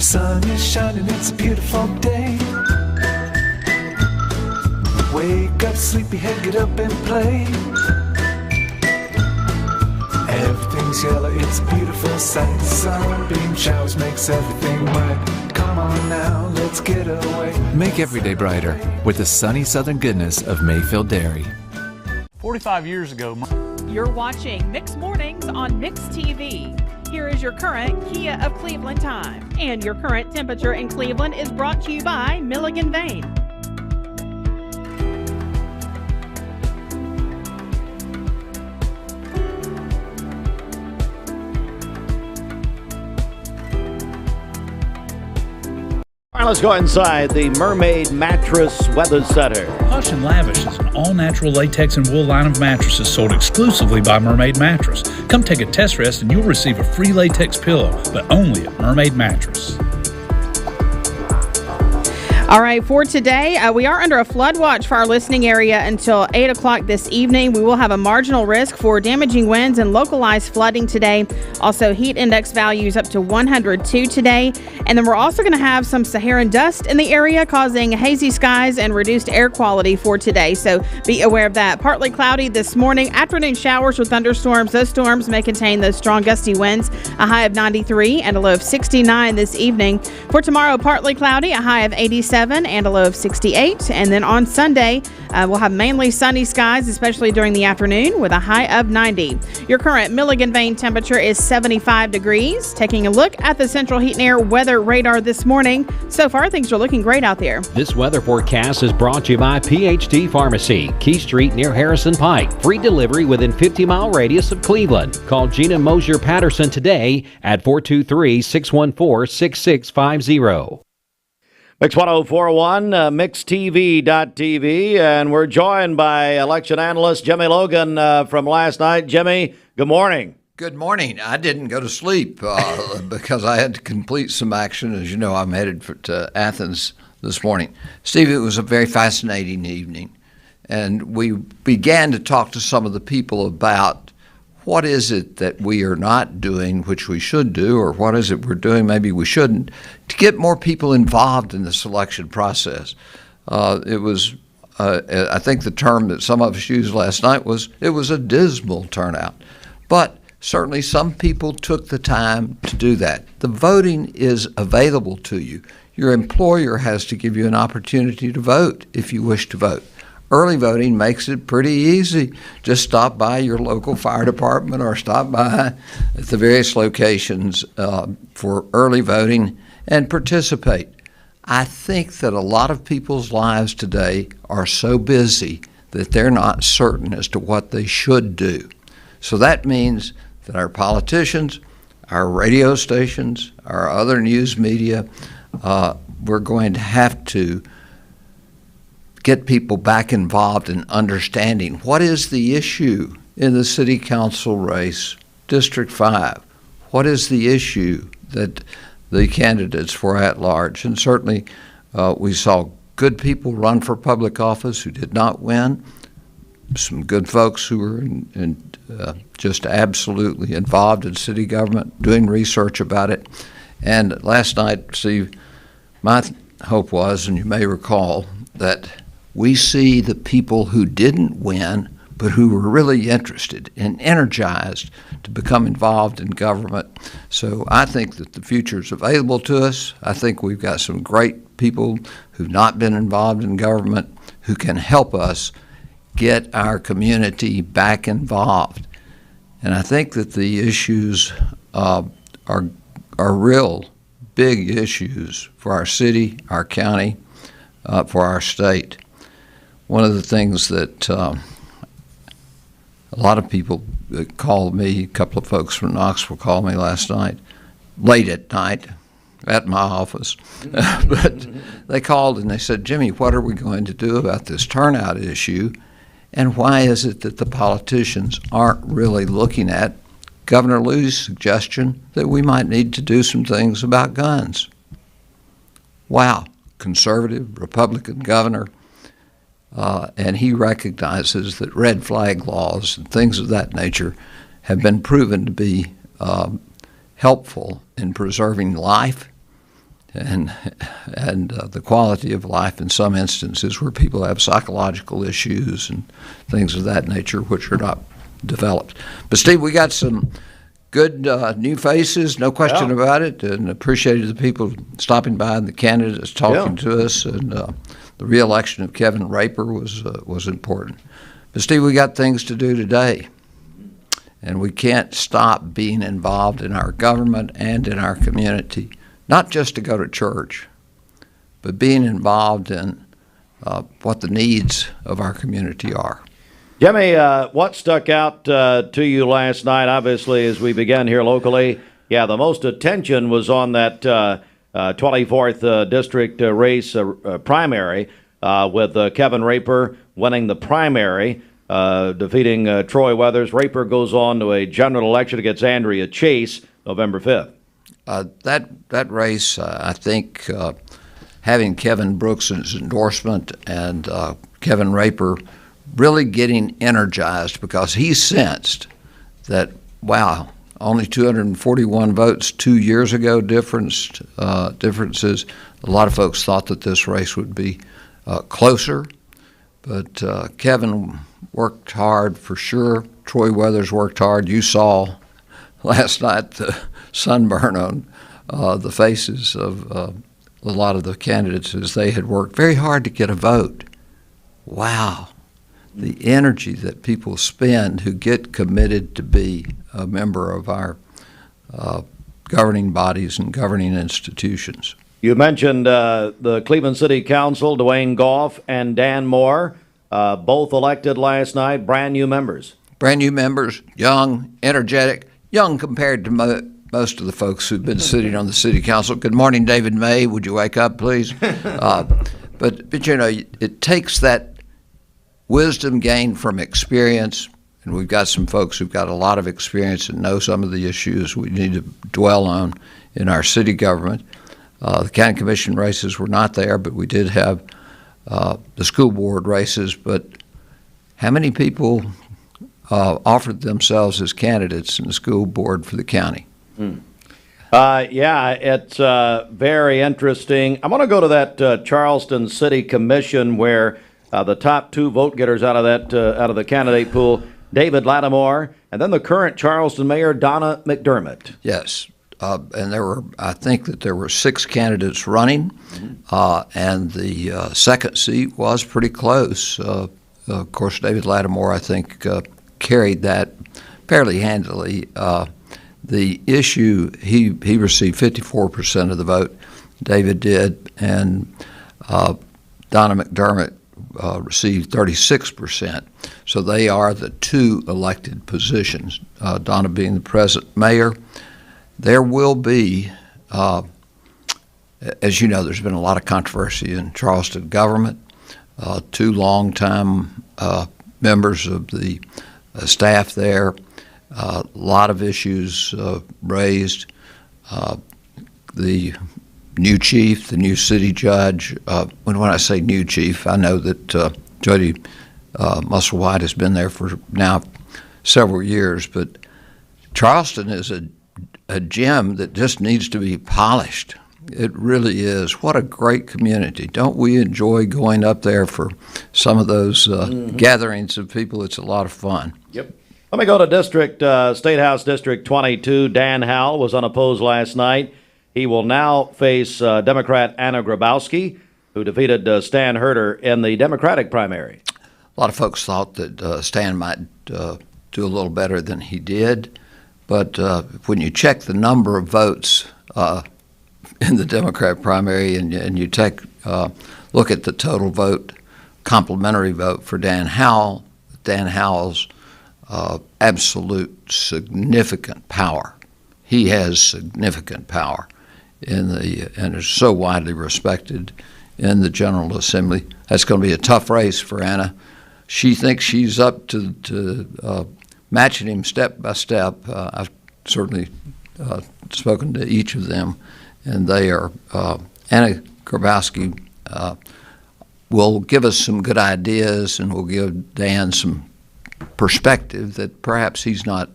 sun is shining, it's a beautiful day. Wake up, sleepyhead, get up and play. Everything's yellow, it's a beautiful sight. Sunbeam showers makes everything right. Come on now, let's get away. Make every day brighter with the sunny southern goodness of Mayfield Dairy. 45 years ago. You're watching Mix Mornings on Mix TV. Here is your current Kia of Cleveland time. And your current temperature in Cleveland is brought to you by Milligan Vane. All right, let's go inside the Mermaid Mattress Weather Center. Hush and Lavish is an all-natural latex and wool line of mattresses sold exclusively by Mermaid Mattress. Come take a test rest and you'll receive a free latex pillow, but only at Mermaid Mattress. All right, for today, we are under a flood watch for our listening area until 8 o'clock this evening. We will have a marginal risk for damaging winds and localized flooding today. Also, heat index values up to 102 today. And then we're also going to have some Saharan dust in the area causing hazy skies and reduced air quality for today. So be aware of that. Partly cloudy this morning. Afternoon showers with thunderstorms. Those storms may contain those strong gusty winds. A high of 93 and a low of 69 this evening. For tomorrow, partly cloudy. A high of 87. And a low of 68. And then on Sunday, we'll have mainly sunny skies, especially during the afternoon, with a high of 90. Your current Milligan Vane temperature is 75 degrees. Taking a look at the Central Heat and Air weather radar this morning. So far, things are looking great out there. This weather forecast is brought to you by PhD Pharmacy, Key Street near Harrison Pike. Free delivery within 50-mile radius of Cleveland. Call Gina Mosier Patterson today at 423-614-6650. Mix 1041, mixtv.tv, and we're joined by election analyst Jimmy Logan from last night. Jimmy, good morning. Good morning. I didn't go to sleep because I had to complete some action. As you know, I'm headed to Athens this morning. Steve, it was a very fascinating evening, and we began to talk to some of the people about what is it that we are not doing, which we should do, or what is it we're doing, maybe we shouldn't, to get more people involved in the selection process. It was, I think the term that some of us used last night was, it was a dismal turnout. But certainly some people took the time to do that. The voting is available to you. Your employer has to give you an opportunity to vote if you wish to vote. Early voting makes it pretty easy. Just stop by your local fire department or stop by at the various locations for early voting and participate. I think that a lot of people's lives today are so busy that they're not certain as to what they should do. So that means that our politicians, our radio stations, our other news media, we're going to have to get people back involved in understanding what is the issue in the city council race, District 5. What is the issue that the candidates were at large? And certainly we saw good people run for public office who did not win, some good folks who were just absolutely involved in city government, doing research about it. And last night, Steve, my hope was, and you may recall, that we see the people who didn't win, but who were really interested and energized to become involved in government. So I think that the future is available to us. I think we've got some great people who've not been involved in government who can help us get our community back involved. And I think that the issues are real big issues for our city, our county, for our state. One of the things that a lot of people called me, a couple of folks from Knoxville called me last night, late at night, at my office. But they called and they said, Jimmy, what are we going to do about this turnout issue? And why is it that the politicians aren't really looking at Governor Lou's suggestion that we might need to do some things about guns? Wow, conservative, Republican governor. And he recognizes that red flag laws and things of that nature have been proven to be helpful in preserving life and the quality of life in some instances where people have psychological issues and things of that nature which are not developed. But Steve, we got some good new faces, no question about it, and appreciated the people stopping by and the candidates talking to us, and the re-election of Kevin Raper was important. But Steve, we got things to do today, and we can't stop being involved in our government and in our community, not just to go to church, but being involved in what the needs of our community are. Jimmy, what stuck out to you last night, obviously, as we began here locally? Yeah, the most attention was on that 24th district race primary with Kevin Raper winning the primary, defeating Troy Weathers. Raper goes on to a general election against Andrea Chase November 5th. That race, I think, having Kevin Brooks's endorsement and Kevin Raper really getting energized, because he sensed that, wow, only 241 votes 2 years ago differences. A lot of folks thought that this race would be closer, but Kevin worked hard for sure. Troy Weathers worked hard. You saw last night the sunburn on the faces of a lot of the candidates as they had worked very hard to get a vote. Wow. The energy that people spend who get committed to be a member of our governing bodies and governing institutions. You mentioned the Cleveland City Council, Dwayne Goff and Dan Moore, both elected last night, brand new members. Brand new members, young, energetic, young compared to most of the folks who've been sitting on the city council. Good morning, David May. Would you wake up, please? But you know, it takes that wisdom gained from experience, and we've got some folks who've got a lot of experience and know some of the issues we need to dwell on in our city government. The county commission races were not there, but we did have the school board races. But how many people offered themselves as candidates in the school board for the county? Yeah, it's very interesting. I want to go to that Charleston City Commission where the top two vote getters out of the candidate pool, David Lattimore, and then the current Charleston Mayor, Donna McDermott. Yes, and I think that there were 6 candidates running, and the second seat was pretty close. Of course, David Lattimore, I think, carried that fairly handily. The issue, he received 54% of the vote, David did, and Donna McDermott received 36%. So they are the two elected positions, Donna being the present mayor. There will be, as you know, there's been a lot of controversy in Charleston government. 2 longtime members of the staff there, a lot of issues raised. The new chief, the new city judge. When I say new chief, I know that Jody Musselwhite has been there for now several years, but Charleston is a gem that just needs to be polished. It really is. What a great community. Don't we enjoy going up there for some of those gatherings of people? It's a lot of fun. Yep. Let me go to State House District 22. Dan Howell was unopposed last night. He will now face Democrat Anna Grabowski, who defeated Stan Herter in the Democratic primary. A lot of folks thought that Stan might do a little better than he did, but when you check the number of votes in the Democrat primary and you take look at the total vote, complementary vote for Dan Howell, Dan Howell's absolute significant power. He has significant power and is so widely respected in the General Assembly. That's going to be a tough race for Anna. She thinks she's up to matching him step by step. I've certainly spoken to each of them, and they are. Anna Grabowski will give us some good ideas and will give Dan some perspective that perhaps he's not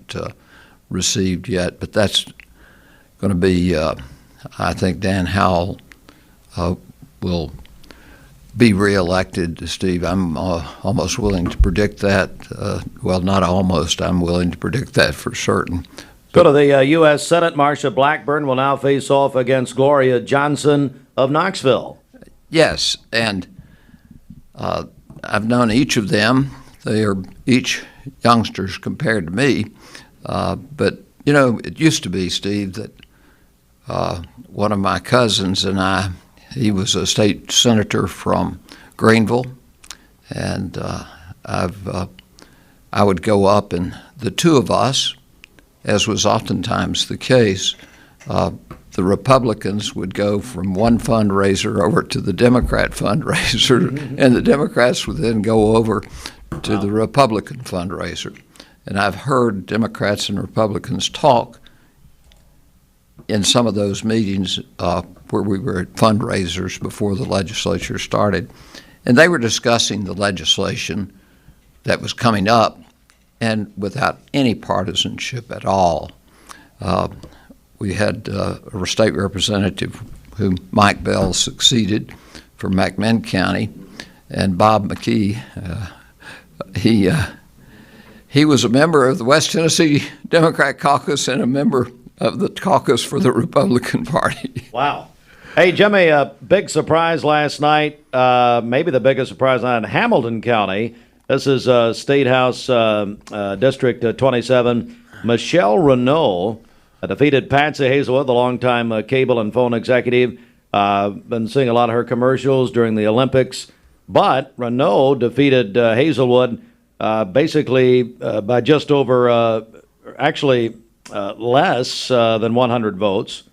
received yet, but that's going to be, I think Dan Howell will be reelected, Steve. I'm almost willing to predict that. Well, not almost. I'm willing to predict that for certain. Go to the U.S. Senate. Marsha Blackburn will now face off against Gloria Johnson of Knoxville. Yes, and I've known each of them. They are each youngsters compared to me. But, you know, it used to be, Steve, that one of my cousins and he was a state senator from Greenville, and I would go up, and the two of us, as was oftentimes the case, the Republicans would go from one fundraiser over to the Democrat fundraiser, and the Democrats would then go over to the Republican fundraiser. And I've heard Democrats and Republicans talk in some of those meetings where we were at fundraisers before the legislature started, and they were discussing the legislation that was coming up, and without any partisanship at all. We had a state representative whom Mike Bell succeeded from McMinn County, and Bob McKee, he was a member of the West Tennessee Democrat Caucus and a member of the caucus for the Republican Party. Wow. Hey, Jimmy, a big surprise last night, maybe the biggest surprise night in Hamilton County. This is State House District 27. Michelle Renault defeated Patsy Hazelwood, the longtime cable and phone executive. Been seeing a lot of her commercials during the Olympics. But Renault defeated Hazelwood basically by just over, less than 100 votes.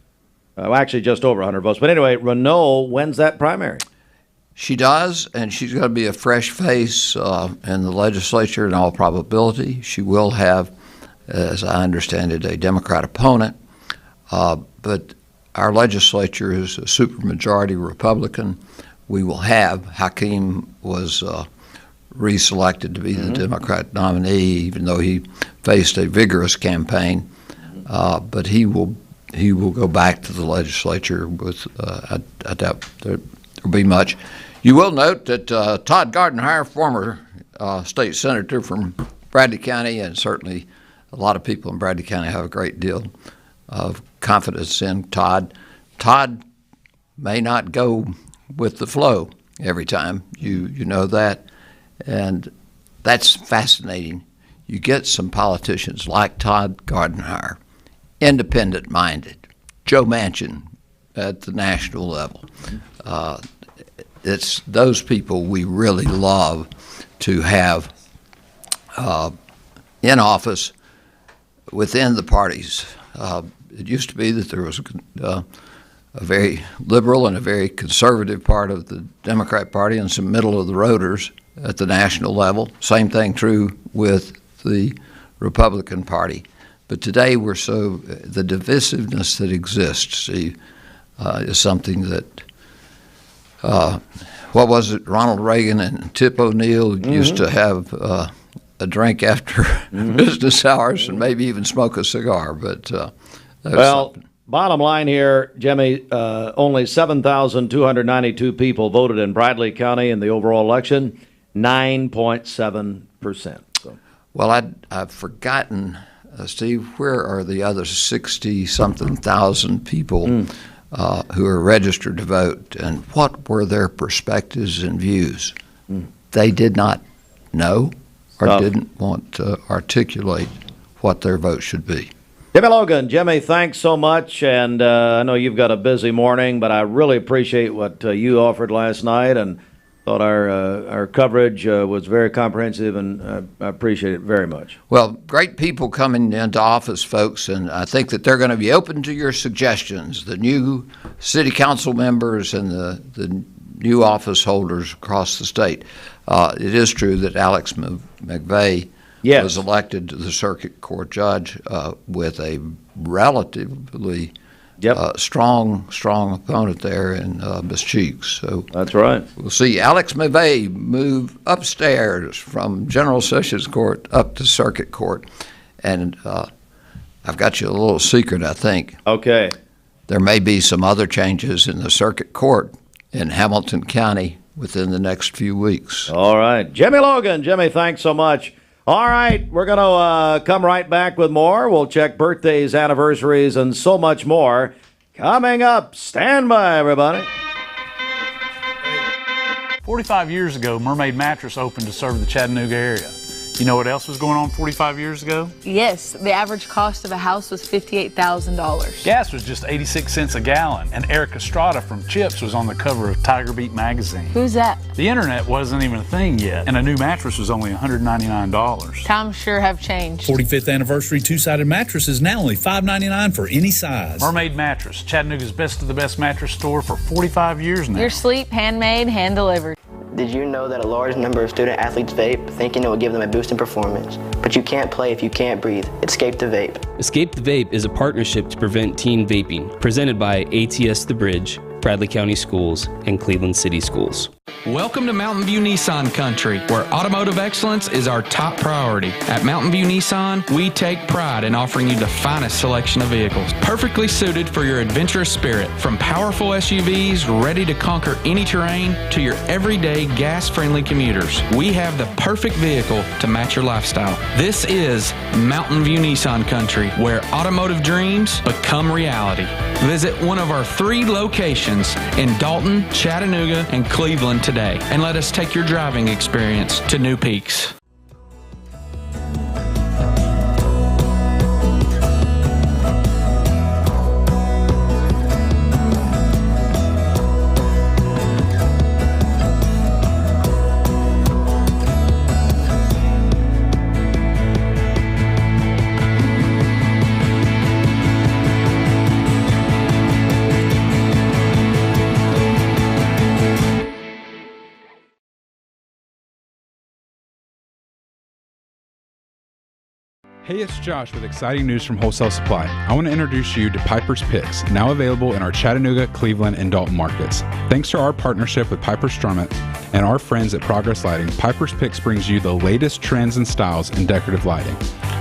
Actually, just over 100 votes. But anyway, Renault wins that primary. She does, and she's going to be a fresh face in the legislature in all probability. She will have, as I understand it, a Democrat opponent. But our legislature is a supermajority Republican. We will have, Hakeem was reselected to be the Democrat nominee, even though he faced a vigorous campaign. But he will go back to the legislature with, I doubt there will be much. You will note that Todd Gardenhire, former state senator from Bradley County, and certainly a lot of people in Bradley County have a great deal of confidence in Todd. Todd may not go with the flow every time, you know that, and that's fascinating. You get some politicians like Todd Gardenhire, independent-minded, Joe Manchin at the national level. It's those people we really love to have in office within the parties. It used to be that there was a very liberal and a very conservative part of the Democrat Party and some middle-of-the-roaders at the national level. Same thing true with the Republican Party. But today the divisiveness that exists, Steve, is something that, what was it, Ronald Reagan and Tip O'Neill used to have a drink after business hours and maybe even smoke a cigar. But bottom line here, Jimmy, only 7,292 people voted in Bradley County in the overall election, 9.7%. So. Well, I've forgotten, Steve, where are the other 60-something thousand people who are registered to vote, and what were their perspectives and views? They did not know or didn't want to articulate what their vote should be. Jimmy Logan, Jimmy, thanks so much, and I know you've got a busy morning, but I really appreciate what you offered last night, and thought our coverage was very comprehensive, and I appreciate it very much. Well, great people coming into office, folks, and I think that they're going to be open to your suggestions, the new city council members and the new office holders across the state. It is true that Alex McVeigh was elected to the circuit court judge with a relatively strong opponent there in Miss Cheeks. So that's right. We'll see Alex McVeigh move upstairs from General Sessions Court up to circuit court. And I've got you a little secret, I think. Okay. There may be some other changes in the circuit court in Hamilton County within the next few weeks. All right. Jimmy Logan. Jimmy, thanks so much. All right, we're going to come right back with more. We'll check birthdays, anniversaries, and so much more. Coming up, stand by, everybody. 45 years ago, Mermaid Mattress opened to serve the Chattanooga area. You know what else was going on 45 years ago? Yes, the average cost of a house was $58,000. Gas was just 86 cents a gallon, and Eric Estrada from Chips was on the cover of Tiger Beat magazine. Who's that? The internet wasn't even a thing yet, and a new mattress was only $199. Times sure have changed. 45th anniversary two-sided mattress is now only $5.99 for any size. Mermaid Mattress, Chattanooga's best of the best mattress store for 45 years now. Your sleep, handmade, hand-delivered. Did you know that a large number of student athletes vape, thinking it will give them a boost in performance? But you can't play if you can't breathe. Escape the Vape. Escape the Vape is a partnership to prevent teen vaping, presented by ATS The Bridge, Bradley County Schools, and Cleveland City Schools. Welcome to Mountain View Nissan Country, where automotive excellence is our top priority. At Mountain View Nissan, we take pride in offering you the finest selection of vehicles, perfectly suited for your adventurous spirit. From powerful SUVs ready to conquer any terrain to your everyday gas-friendly commuters, we have the perfect vehicle to match your lifestyle. This is Mountain View Nissan Country, where automotive dreams become reality. Visit one of our 3 locations in Dalton, Chattanooga, and Cleveland today, and let us take your driving experience to new peaks. Hey, it's Josh with exciting news from Wholesale Supply. I want to introduce you to Piper's Picks, now available in our Chattanooga, Cleveland, and Dalton markets. Thanks to our partnership with Piper Strummett and our friends at Progress Lighting, Piper's Picks brings you the latest trends and styles in decorative lighting.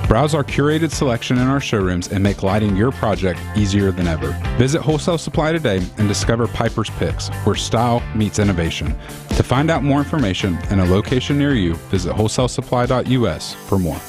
Browse our curated selection in our showrooms and make lighting your project easier than ever. Visit Wholesale Supply today and discover Piper's Picks, where style meets innovation. To find out more information and a location near you, visit wholesalesupply.us for more.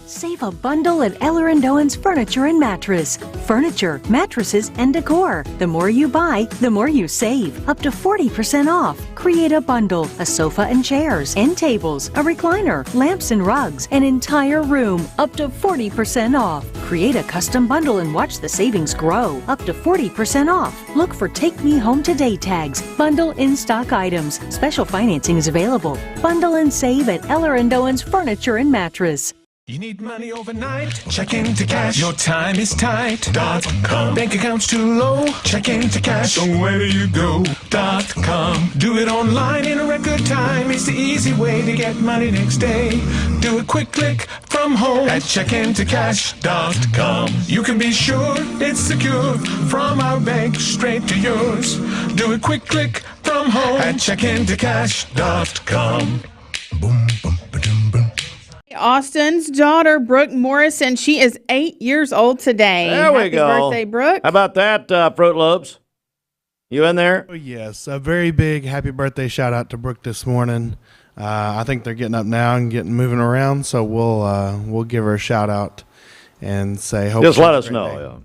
Save a bundle at Eller & Owen's Furniture and Mattress. Furniture, mattresses, and decor. The more you buy, the more you save. Up to 40% off. Create a bundle, a sofa and chairs, end tables, a recliner, lamps and rugs, an entire room. Up to 40% off. Create a custom bundle and watch the savings grow. Up to 40% off. Look for Take Me Home Today tags. Bundle in-stock items. Special financing is available. Bundle and save at Eller & Owen's Furniture and Mattress. You need money overnight? Check into cash. Your time is tight.com. Bank account's too low? Check into cash. So where do you go.com? Do it online in a record time. It's the easy way to get money next day. Do a quick click from home at checkintocash.com. You can be sure it's secure from our bank straight to yours. Do a quick click from home at checkintocash.com. Boom, boom, ba-dum, boom. Austin's daughter, Brooke Morrison, she is 8 years old today. There we go. Happy birthday, Brooke. How about that, Fruit Loops? You in there? Oh, yes. A very big happy birthday shout out to Brooke this morning. I think they're getting up now and moving around, so we'll give her a shout out and say hope. Just let us know. Yeah.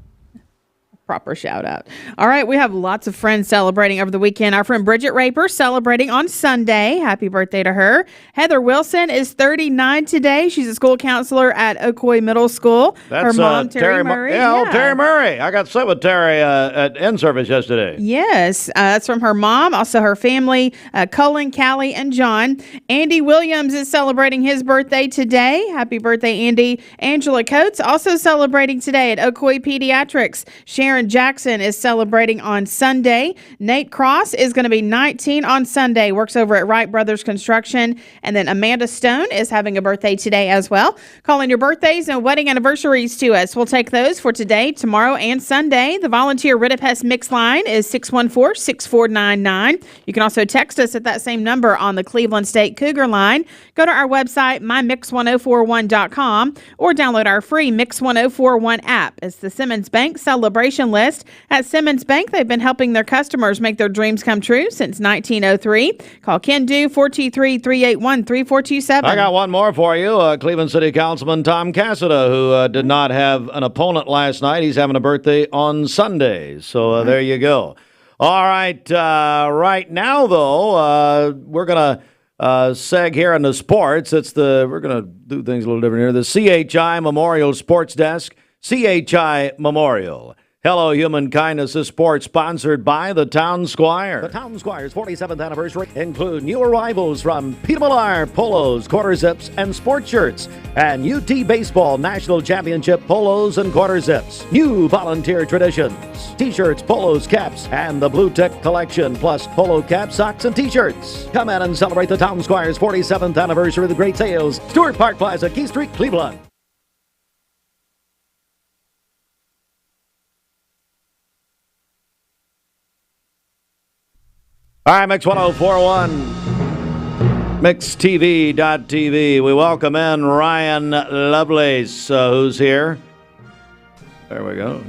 Proper shout out. All right, we have lots of friends celebrating over the weekend. Our friend Bridget Raper celebrating on Sunday. Happy birthday to her. Heather Wilson is 39 today. She's a school counselor at Ocoee Middle School. That's her mom, Terry Murray. Terry Murray. I got set with Terry at end service yesterday. Yes, that's from her mom, also her family, Cullen, Callie, and John. Andy Williams is celebrating his birthday today. Happy birthday, Andy. Angela Coates also celebrating today at Ocoee Pediatrics. Sharon Jackson is celebrating on Sunday. Nate Cross is going to be 19 on Sunday, works over at Wright Brothers Construction. And then Amanda Stone is having a birthday today as well. Call in your birthdays and wedding anniversaries to us. We'll take those for today, tomorrow, and Sunday. The volunteer Ridipest mix line is 614-6499. You can also text us at that same number on the Cleveland State Cougar line. Go to our website, mymix1041.com, or download our free Mix 1041 app. It's the Simmons Bank Celebration donation list. At Simmons Bank, they've been helping their customers make their dreams come true since 1903. Call Ken Do 423-381-3427. I got one more for you. Cleveland City Councilman Tom Cassida, who did not have an opponent last night. He's having a birthday on Sunday. So there you go. All right. Right now, though, we're going to seg here in the sports. We're going to do things a little different here. The CHI Memorial Sports Desk. CHI Memorial. Hello, Human Kindness is sports, sponsored by the Town Squire. The Town Squire's 47th anniversary include new arrivals from Peter Millar polos, quarter zips, and sports shirts, and UT Baseball National Championship polos and quarter zips. New volunteer traditions, T-shirts, polos, caps, and the Blue Tech collection, plus polo caps, socks, and T-shirts. Come in and celebrate the Town Squire's 47th anniversary with great sales. Stewart Park Plaza, Key Street, Cleveland. All right, Mix 1041, MixTV.tv. We welcome in Ryan Lovelace, who's here. There we go.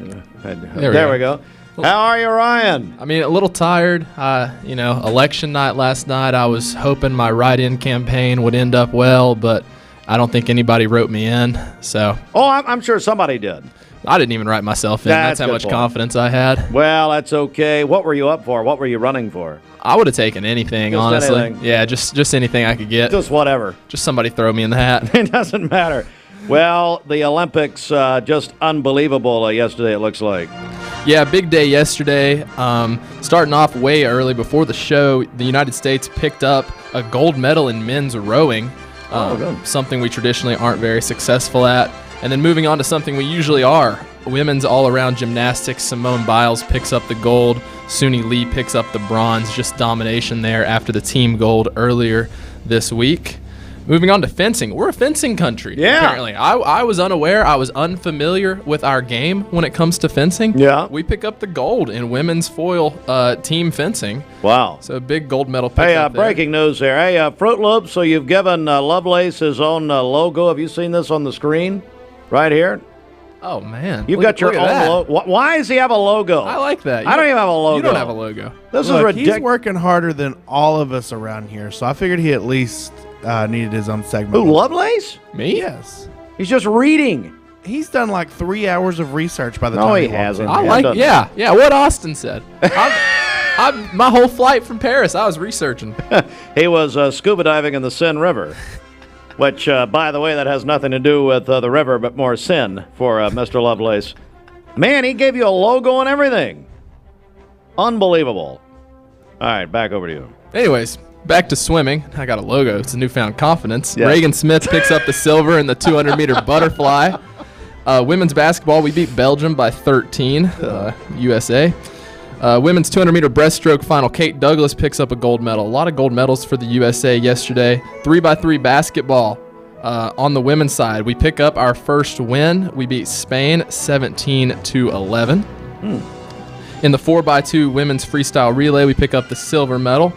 There we go. How are you, Ryan? I mean, a little tired. Election night last night, I was hoping my write-in campaign would end up well, but I don't think anybody wrote me in. So. Oh, I'm sure somebody did. I didn't even write myself in. That's how much confidence I had. Well, that's okay. What were you up for? What were you running for? I would have taken anything, honestly. Anything. Yeah, just anything I could get. Just whatever. Just somebody throw me in the hat. It doesn't matter. Well, the Olympics, just unbelievable yesterday, it looks like. Yeah, big day yesterday. Starting off way early before the show, the United States picked up a gold medal in men's rowing, something we traditionally aren't very successful at. And then moving on to something we usually are, women's all-around gymnastics. Simone Biles picks up the gold. Suni Lee picks up the bronze. Just domination there after the team gold earlier this week. Moving on to fencing. We're a fencing country, apparently. I was unaware. I was unfamiliar with our game when it comes to fencing. Yeah. We pick up the gold in women's foil team fencing. Wow. So a big gold medal pick up there. Breaking news here. Hey, Fruit Loops, so you've given Lovelace his own logo. Have you seen this on the screen? Right here. Oh, man. You've got your own logo. Why does he have a logo? I like that. I don't even have a logo. You don't have a logo. This is ridiculous. He's working harder than all of us around here, so I figured he at least needed his own segment. Who, Lovelace? Me? Yes. He's just reading. He's done like 3 hours of research by the time. No, he hasn't. Yeah, what Austin said. My whole flight from Paris, I was researching. He was scuba diving in the Seine River. Which, by the way, that has nothing to do with the river, but more sin for Mr. Lovelace. Man, he gave you a logo and everything. Unbelievable. All right, back over to you. Anyways, back to swimming. I got a logo. It's a newfound confidence. Yes. Reagan Smith picks up the silver in the 200-meter butterfly. Women's basketball, we beat Belgium by 13, USA. Women's 200-meter breaststroke final, Kate Douglas picks up a gold medal. A lot of gold medals for the USA yesterday. 3x3 basketball on the women's side. We pick up our first win. We beat Spain 17-11. In the 4x2 women's freestyle relay, we pick up the silver medal.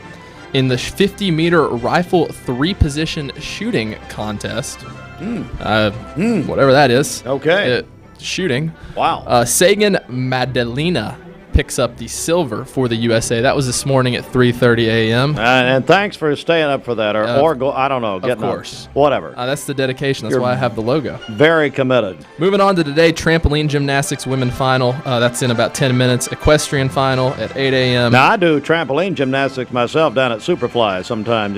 In the 50-meter rifle 3-position shooting contest, whatever that is. Okay. Shooting. Wow. Sagan Madelina picks up the silver for the USA. That was this morning at 3:30 a.m. And thanks for staying up for that, or go. I don't know. Of course. Whatever. That's the dedication. That's why I have the logo. Very committed. Moving on to today, trampoline gymnastics women final. That's in about 10 minutes. Equestrian final at 8 a.m. Now, I do trampoline gymnastics myself down at Superfly sometimes,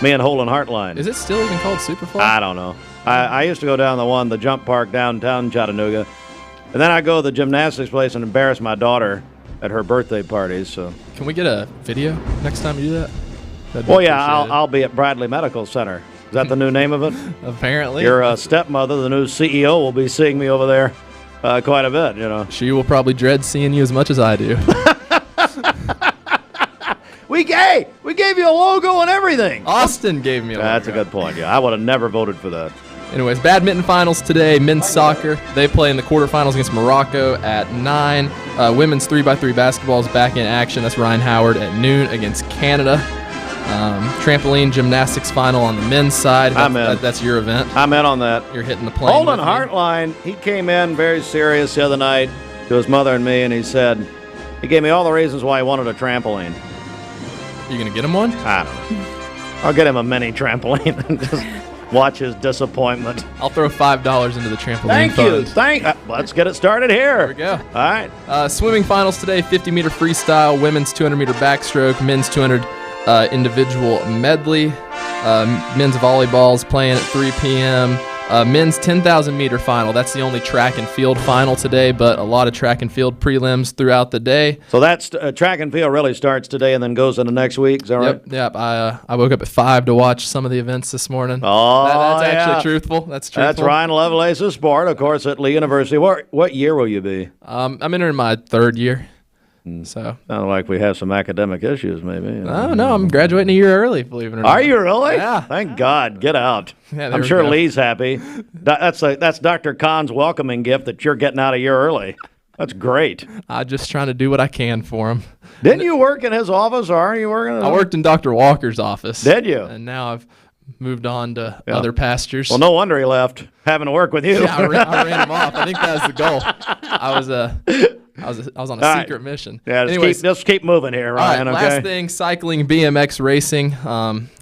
me and Holden Hartline. Is it still even called Superfly? I don't know. I used to go down the jump park downtown Chattanooga. And then I go to the gymnastics place and embarrass my daughter at her birthday parties. So can we get a video next time you do that? Well, yeah, I'll be at Bradley Medical Center. Is that the new name of it? Apparently. Your stepmother, the new CEO, will be seeing me over there quite a bit. She will probably dread seeing you as much as I do. We gave you a logo and everything. Austin gave me a logo. That's a good point. Yeah, I would have never voted for that. Anyways, badminton finals today. Men's soccer, they play in the quarterfinals against Morocco at 9. Women's 3x3 basketball is back in action. That's Ryan Howard at noon against Canada. Trampoline gymnastics final on the men's side. That's your event. I'm in on that. You're hitting the plane. Holden Hartline, he came in very serious the other night. to his mother and me, and he gave me all the reasons why he wanted a trampoline. You going to get him one? I don't know. I'll get him a mini trampoline and just watch his disappointment. I'll throw $5 into the trampoline Thank you. fund. Let's get it started here. There we go. All right. Swimming finals today, 50-meter freestyle, women's 200-meter backstroke, men's 200 individual medley. Men's volleyball's playing at 3 p.m. Men's 10,000-meter final. That's the only track and field final today, but a lot of track and field prelims throughout the day. So that's track and field really starts today and then goes into next week. Is that right? Yep. I woke up at 5 to watch some of the events this morning. Oh, that's yeah. actually truthful. That's truthful. That's Ryan Lovelace's sport, of course, at Lee University. What year will you be? I'm entering my third year. So sounds like we have some academic issues, maybe. Oh no, I'm graduating a year early. Believe it or not. Are you really? Yeah. Thank God. Get out. Yeah, I'm sure Lee's happy. That's Dr. Kahn's welcoming gift that you're getting out a year early. That's great. I'm just trying to do what I can for him. Didn't you work in his office, or are you working? I worked in Dr. Walker's office. Did you? And now I've moved on to other pastures. Well, no wonder he left, having to work with you. Yeah, I ran him off. I think that was the goal. I was on a secret mission. Yeah, just keep moving here, Ryan. All right, okay. last thing, cycling, BMX racing.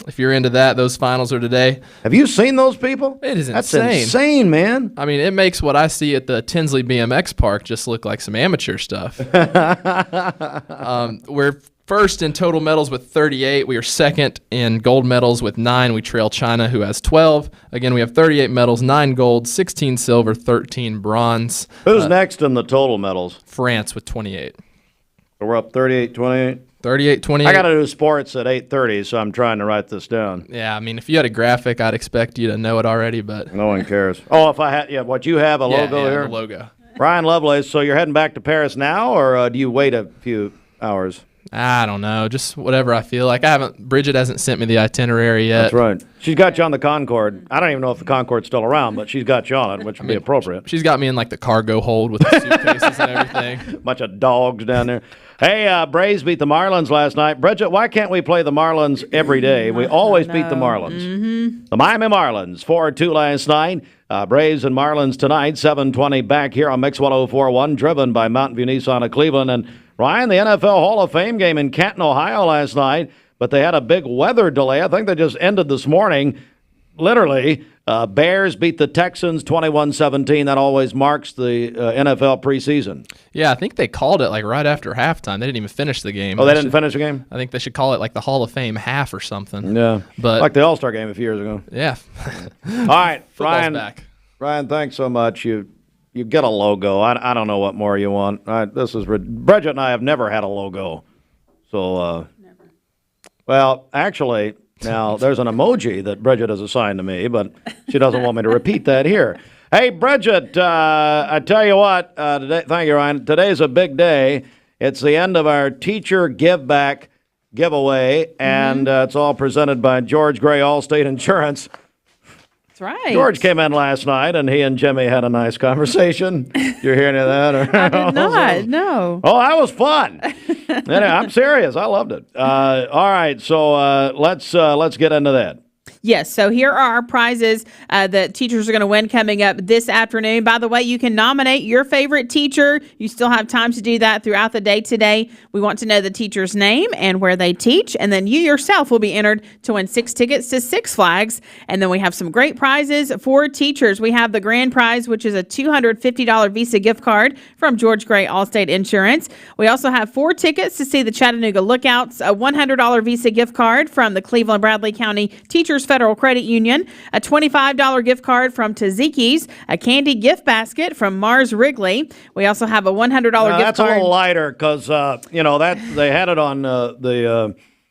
If you're into that, those finals are today. Have you seen those people? It is That's insane. insane, man. I mean, it makes what I see at the Tinsley BMX Park just look like some amateur stuff. We're first in total medals with 38. We are second in gold medals with 9. We trail China, who has 12. Again, we have 38 medals, 9 gold, 16 silver, 13 bronze. Who's next in the total medals? France with 28. So we're up 38-28? 38-28. I got to do sports at 8:30, so I'm trying to write this down. Yeah, I mean, if you had a graphic, I'd expect you to know it already, but... No one cares. Oh, if I had... what you have, a logo here? the logo. Ryan Lovelace, so you're heading back to Paris now, or do you wait a few hours? I don't know, just whatever I feel like. Bridget hasn't sent me the itinerary yet. That's right. She's got you on the Concorde. I don't even know if the Concorde's still around, but she's got you on it, which would be appropriate. She's got me in like the cargo hold with the suitcases and everything. Bunch of dogs down there. Hey, Braves beat the Marlins last night. Bridget, why can't we play the Marlins every day? We always beat the Marlins. Mm-hmm. The Miami Marlins, 4-2 last night. Braves and Marlins tonight, 7:20 back here on Mix 104.1, driven by Mountain View Nissan of Cleveland. And Ryan, the NFL Hall of Fame game in Canton, Ohio last night, but they had a big weather delay. I think they just ended this morning. Literally, Bears beat the Texans 21-17. That always marks the NFL preseason. Yeah, I think they called it like right after halftime. They didn't even finish the game. Oh, they didn't finish the game? I think they should call it like the Hall of Fame half or something. Yeah, but like the All-Star game a few years ago. Yeah. All right, Football's back. Ryan, thanks so much. You get a logo. I don't know what more you want. Bridget and I have never had a logo. So, never. Well, actually, now there's an emoji that Bridget has assigned to me, but she doesn't want me to repeat that here. Hey, Bridget, I tell you what, today, thank you, Ryan. Today's a big day. It's the end of our Teacher Give Back giveaway, and it's all presented by George Gray Allstate Insurance. That's right. George came in last night, and he and Jimmy had a nice conversation. Did you hear any of that? Or? I did not, no. Oh, that was fun. Anyway, I'm serious. I loved it. All right, so let's get into that. Yes, so here are our prizes that teachers are going to win coming up this afternoon. By the way, you can nominate your favorite teacher. You still have time to do that throughout the day today. We want to know the teacher's name and where they teach, and then you yourself will be entered to win 6 tickets to Six Flags. And then we have some great prizes for teachers. We have the grand prize, which is a $250 Visa gift card from George Gray Allstate Insurance. We also have 4 tickets to see the Chattanooga Lookouts, a $100 Visa gift card from the Cleveland Bradley County Teachers Federal Credit Union, a $25 gift card from Taziki's, a candy gift basket from Mars Wrigley. We also have a $100 gift card. That's a little lighter because that they had it on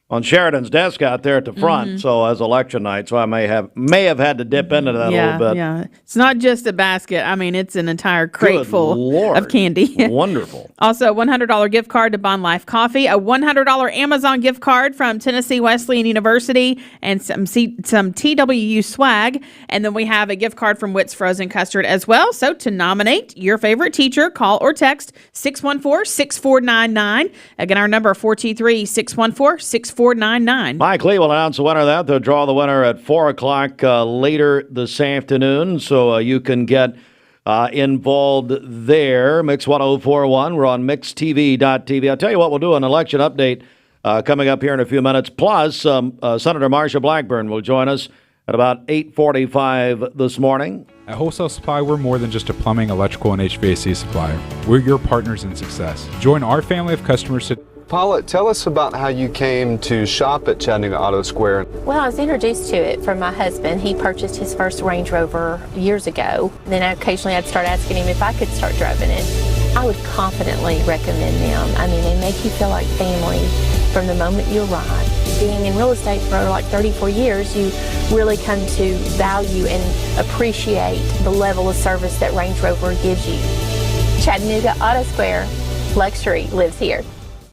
on Sheridan's desk out there at the front. So as election night, so I may have had to dip into that a little bit. Yeah, it's not just a basket. I mean, it's an entire crate full of candy. Wonderful. Also, a $100 gift card to Bond Life Coffee, a $100 Amazon gift card from Tennessee Wesleyan University, and some TWU swag. And then we have a gift card from Witt's Frozen Custard as well. So to nominate your favorite teacher, call or text 614-6499. Again, our number 423-614-6499. Mike Lee will announce the winner of that. They'll draw the winner at 4 o'clock later this afternoon. So you can get involved there. Mix 1041. We're on mixtv.tv. I'll tell you what, we'll do an election update coming up here in a few minutes. Plus, Senator Marsha Blackburn will join us at about 8:45 this morning. At Wholesale Supply, we're more than just a plumbing, electrical, and HVAC supplier. We're your partners in success. Join our family of customers today. Paula, tell us about how you came to shop at Chattanooga Auto Square. Well, I was introduced to it from my husband. He purchased his first Range Rover years ago. Then occasionally I'd start asking him if I could start driving it. I would confidently recommend them. I mean, they make you feel like family from the moment you arrive. Being in real estate for like 34 years, you really come to value and appreciate the level of service that Range Rover gives you. Chattanooga Auto Square, luxury lives here.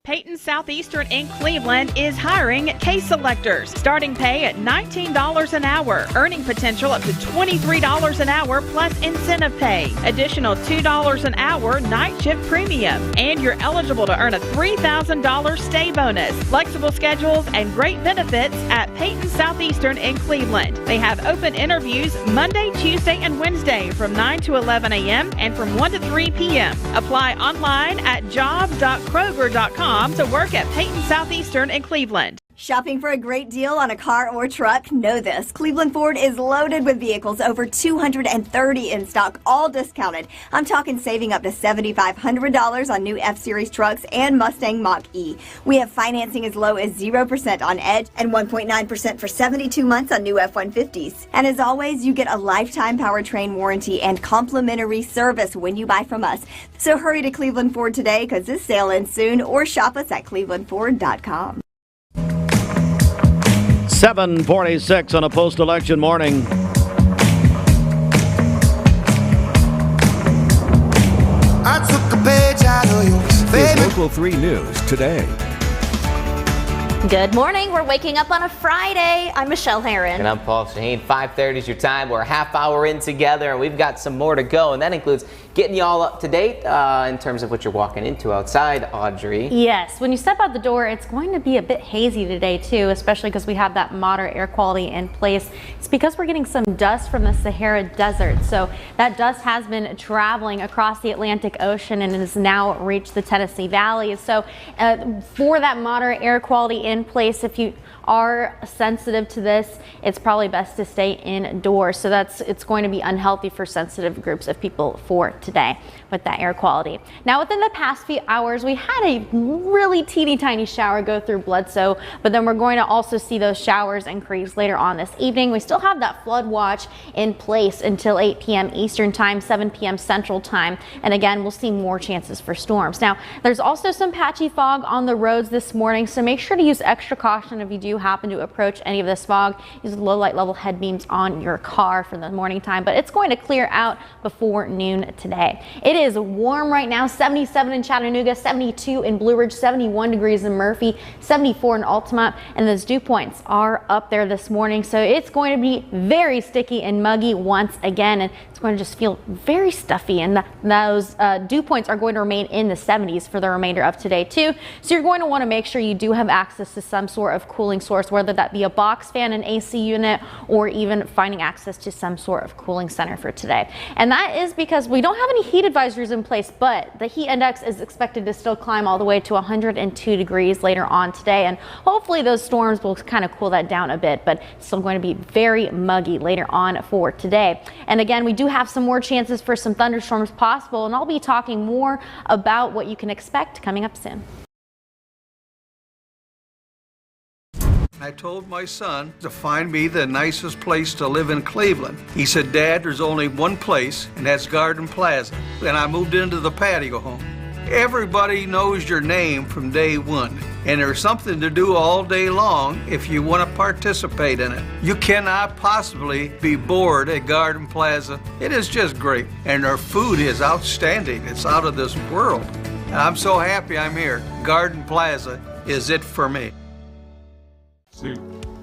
Peyton Southeastern in Cleveland is hiring case selectors. Starting pay at $19 an hour. Earning potential up to $23 an hour plus incentive pay. Additional $2 an hour night shift premium. And you're eligible to earn a $3,000 stay bonus. Flexible schedules and great benefits at Peyton Southeastern in Cleveland. They have open interviews Monday, Tuesday, and Wednesday from 9 to 11 a.m. and from 1 to 3 p.m. Apply online at jobs.kroger.com to work at Peyton Southeastern in Cleveland. Shopping for a great deal on a car or truck? Know this. Cleveland Ford is loaded with vehicles, over 230 in stock, all discounted. I'm talking saving up to $7,500 on new F-Series trucks and Mustang Mach-E. We have financing as low as 0% on Edge and 1.9% for 72 months on new F-150s. And as always, you get a lifetime powertrain warranty and complimentary service when you buy from us. So hurry to Cleveland Ford today because this sale ends soon, or shop us at clevelandford.com. 7:46 on a post-election morning. I took a page out of your Is Local 3 News today. Good morning. We're waking up on a Friday. I'm Michelle Herron. And I'm Paul Shaheen. 5:30 is your time. We're a half hour in together, and we've got some more to go. And that includes getting you all up to date in terms of what you're walking into outside, Audrey. Yes. When you step out the door, it's going to be a bit hazy today, too, especially because we have that moderate air quality in place. It's because we're getting some dust from the Sahara Desert. So that dust has been traveling across the Atlantic Ocean and has now reached the Tennessee Valley. So for that moderate air quality in place, if you are sensitive to this, it's probably best to stay indoors. So it's going to be unhealthy for sensitive groups of people for today with that air quality. Now, within the past few hours, we had a really teeny tiny shower go through Bledsoe, but then we're going to also see those showers increase later on this evening. We still have that flood watch in place until 8 p.m. Eastern time, 7 p.m. Central time. And again, we'll see more chances for storms. Now, there's also some patchy fog on the roads this morning, so make sure to use extra caution if you do happen to approach any of this fog. Use low light level head beams on your car for the morning time, but it's going to clear out before noon today. It is warm right now, 77 in Chattanooga, 72 in Blue Ridge, 71 degrees in Murphy, 74 in Altamont, and those dew points are up there this morning. So it's going to be very sticky and muggy once again, and it's going to just feel very stuffy, and those dew points are going to remain in the 70s for the remainder of today too. So you're going to want to make sure you do have access to some sort of cooling source, whether that be a box fan, an AC unit, or even finding access to some sort of cooling center for today. And that is because we don't have any heat advisories in place, but the heat index is expected to still climb all the way to 102 degrees later on today, and hopefully those storms will kind of cool that down a bit, but it's still going to be very muggy later on for today. And again, we do have some more chances for some thunderstorms possible, and I'll be talking more about what you can expect coming up soon. I told my son to find me the nicest place to live in Cleveland. He said, Dad, there's only one place, and that's Garden Plaza. And I moved into the patio home. Everybody knows your name from day one, and there's something to do all day long if you want to participate in it. You cannot possibly be bored at Garden Plaza. It is just great, and their food is outstanding. It's out of this world. And I'm so happy I'm here. Garden Plaza is it for me.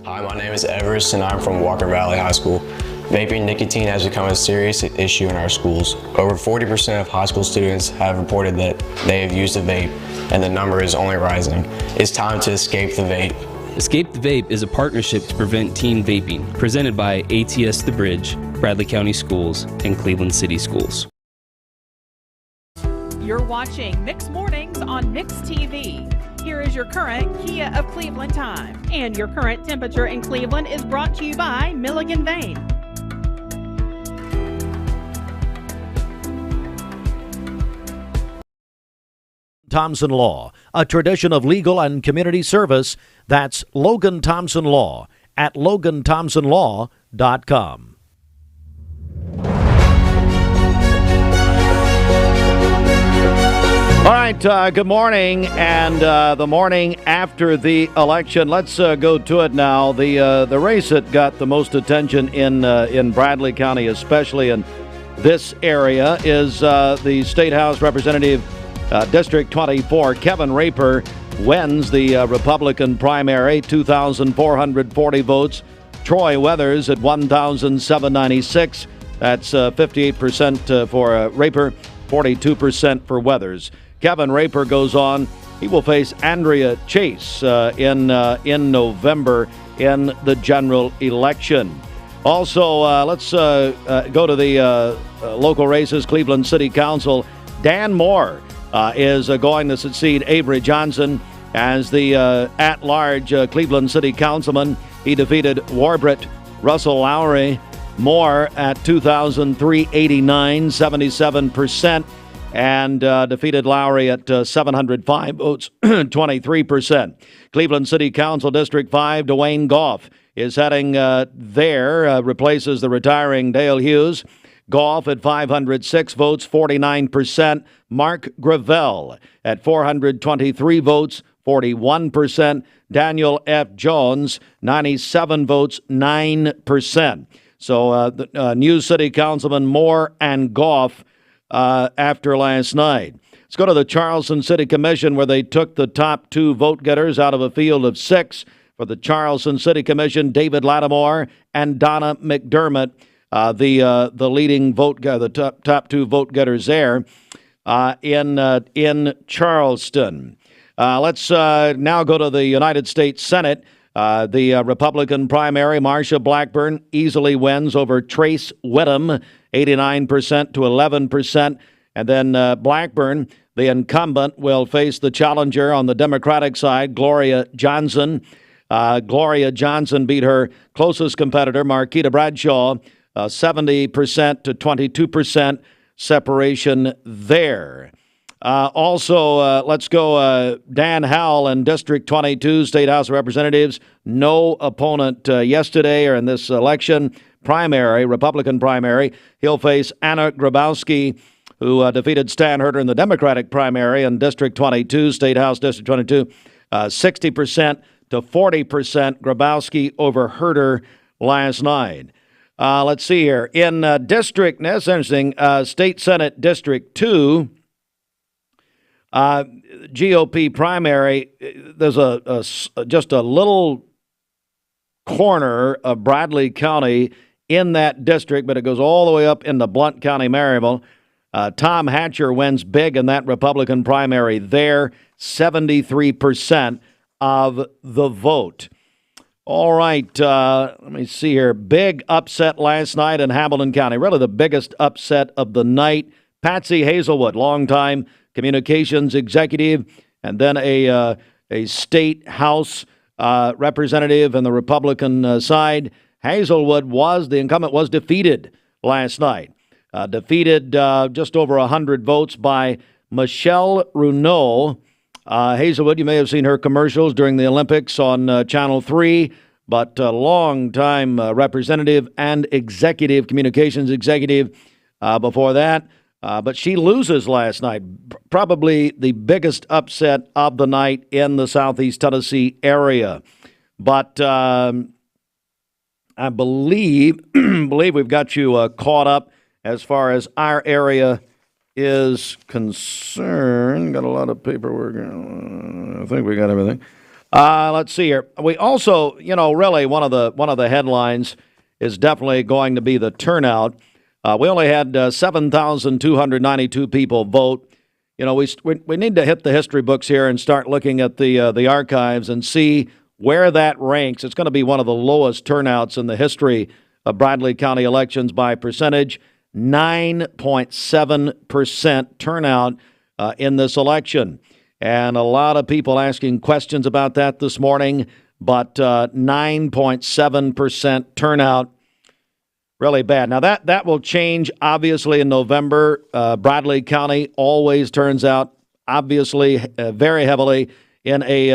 Hi, my name is Everest and I'm from Walker Valley High School. Vaping nicotine has become a serious issue in our schools. Over 40% of high school students have reported that they have used a vape, and the number is only rising. It's time to escape the vape. Escape the Vape is a partnership to prevent teen vaping, presented by ATS The Bridge, Bradley County Schools, and Cleveland City Schools. You're watching Mix Mornings on Mix TV. Here is your current Kia of Cleveland time. And your current temperature in Cleveland is brought to you by Milligan Vane. Thompson Law, a tradition of legal and community service. That's Logan Thompson Law at LoganThompsonLaw.com. All right, good morning, and the morning after the election. Let's go to it now. The race that got the most attention in Bradley County, especially in this area, is the State House Representative District 24. Kevin Raper wins the Republican primary, 2,440 votes. Troy Weathers at 1,796. That's 58% for Raper, 42% for Weathers. Kevin Raper goes on. He will face Andrea Chase in November in the general election. Also, let's go to the local races. Cleveland City Council. Dan Moore is going to succeed Avery Johnson as the at-large Cleveland City Councilman. He defeated Warbrit Russell Lowry. Moore at 2,389, 77%, and defeated Lowry at 705 votes, 23%. Cleveland City Council District 5, Dwayne Goff is heading there, replaces the retiring Dale Hughes. Goff at 506 votes, 49%. Mark Gravel at 423 votes, 41%. Daniel F. Jones, 97 votes, 9%. So new City Councilman Moore and Goff after last night. Let's go to the Charleston City Commission, where they took the top two vote getters out of a field of 6. For the Charleston City Commission, David Lattimore and Donna McDermott, the leading the top two vote getters there in Charleston. Let's now go to the United States Senate. The Republican primary, Marsha Blackburn easily wins over Trace Whittam, 89% to 11%. And then Blackburn, the incumbent, will face the challenger on the Democratic side, Gloria Johnson. Gloria Johnson beat her closest competitor, Marquita Bradshaw, 70% to 22% separation there. Also, let's go Dan Howell in District 22, State House of Representatives. No opponent yesterday or in this election primary, Republican primary. He'll face Anna Grabowski, who defeated Stan Herter in the Democratic primary in District 22, State House District 22, 60% to 40%. Grabowski over Herter last night. Let's see here. In District, that's interesting, State Senate District 2, GOP primary, there's just a little corner of Bradley County in that district, but it goes all the way up into Blount County, Maryville. Tom Hatcher wins big in that Republican primary there, 73% of the vote. All right, let me see here. Big upset last night in Hamilton County, really the biggest upset of the night. Patsy Hazelwood, longtime communications executive, and then a state house representative in the Republican side. Hazelwood the incumbent was defeated last night. Defeated just over 100 votes by Michelle Runeau. Hazelwood, you may have seen her commercials during the Olympics on Channel 3, but a long-time representative and executive, communications executive before that. But she loses last night. Probably the biggest upset of the night in the Southeast Tennessee area. But I believe we've got you caught up as far as our area is concerned. Got a lot of paperwork. I think we got everything. Let's see here. We also, really one of the headlines is definitely going to be the turnout. We only had 7,292 people vote. We need to hit the history books here and start looking at the archives and see where that ranks. It's going to be one of the lowest turnouts in the history of Bradley County elections by percentage. 9.7% turnout in this election. And a lot of people asking questions about that this morning, but 9.7% turnout, really bad. Now, that will change, obviously, in November. Bradley County always turns out, obviously, very heavily in a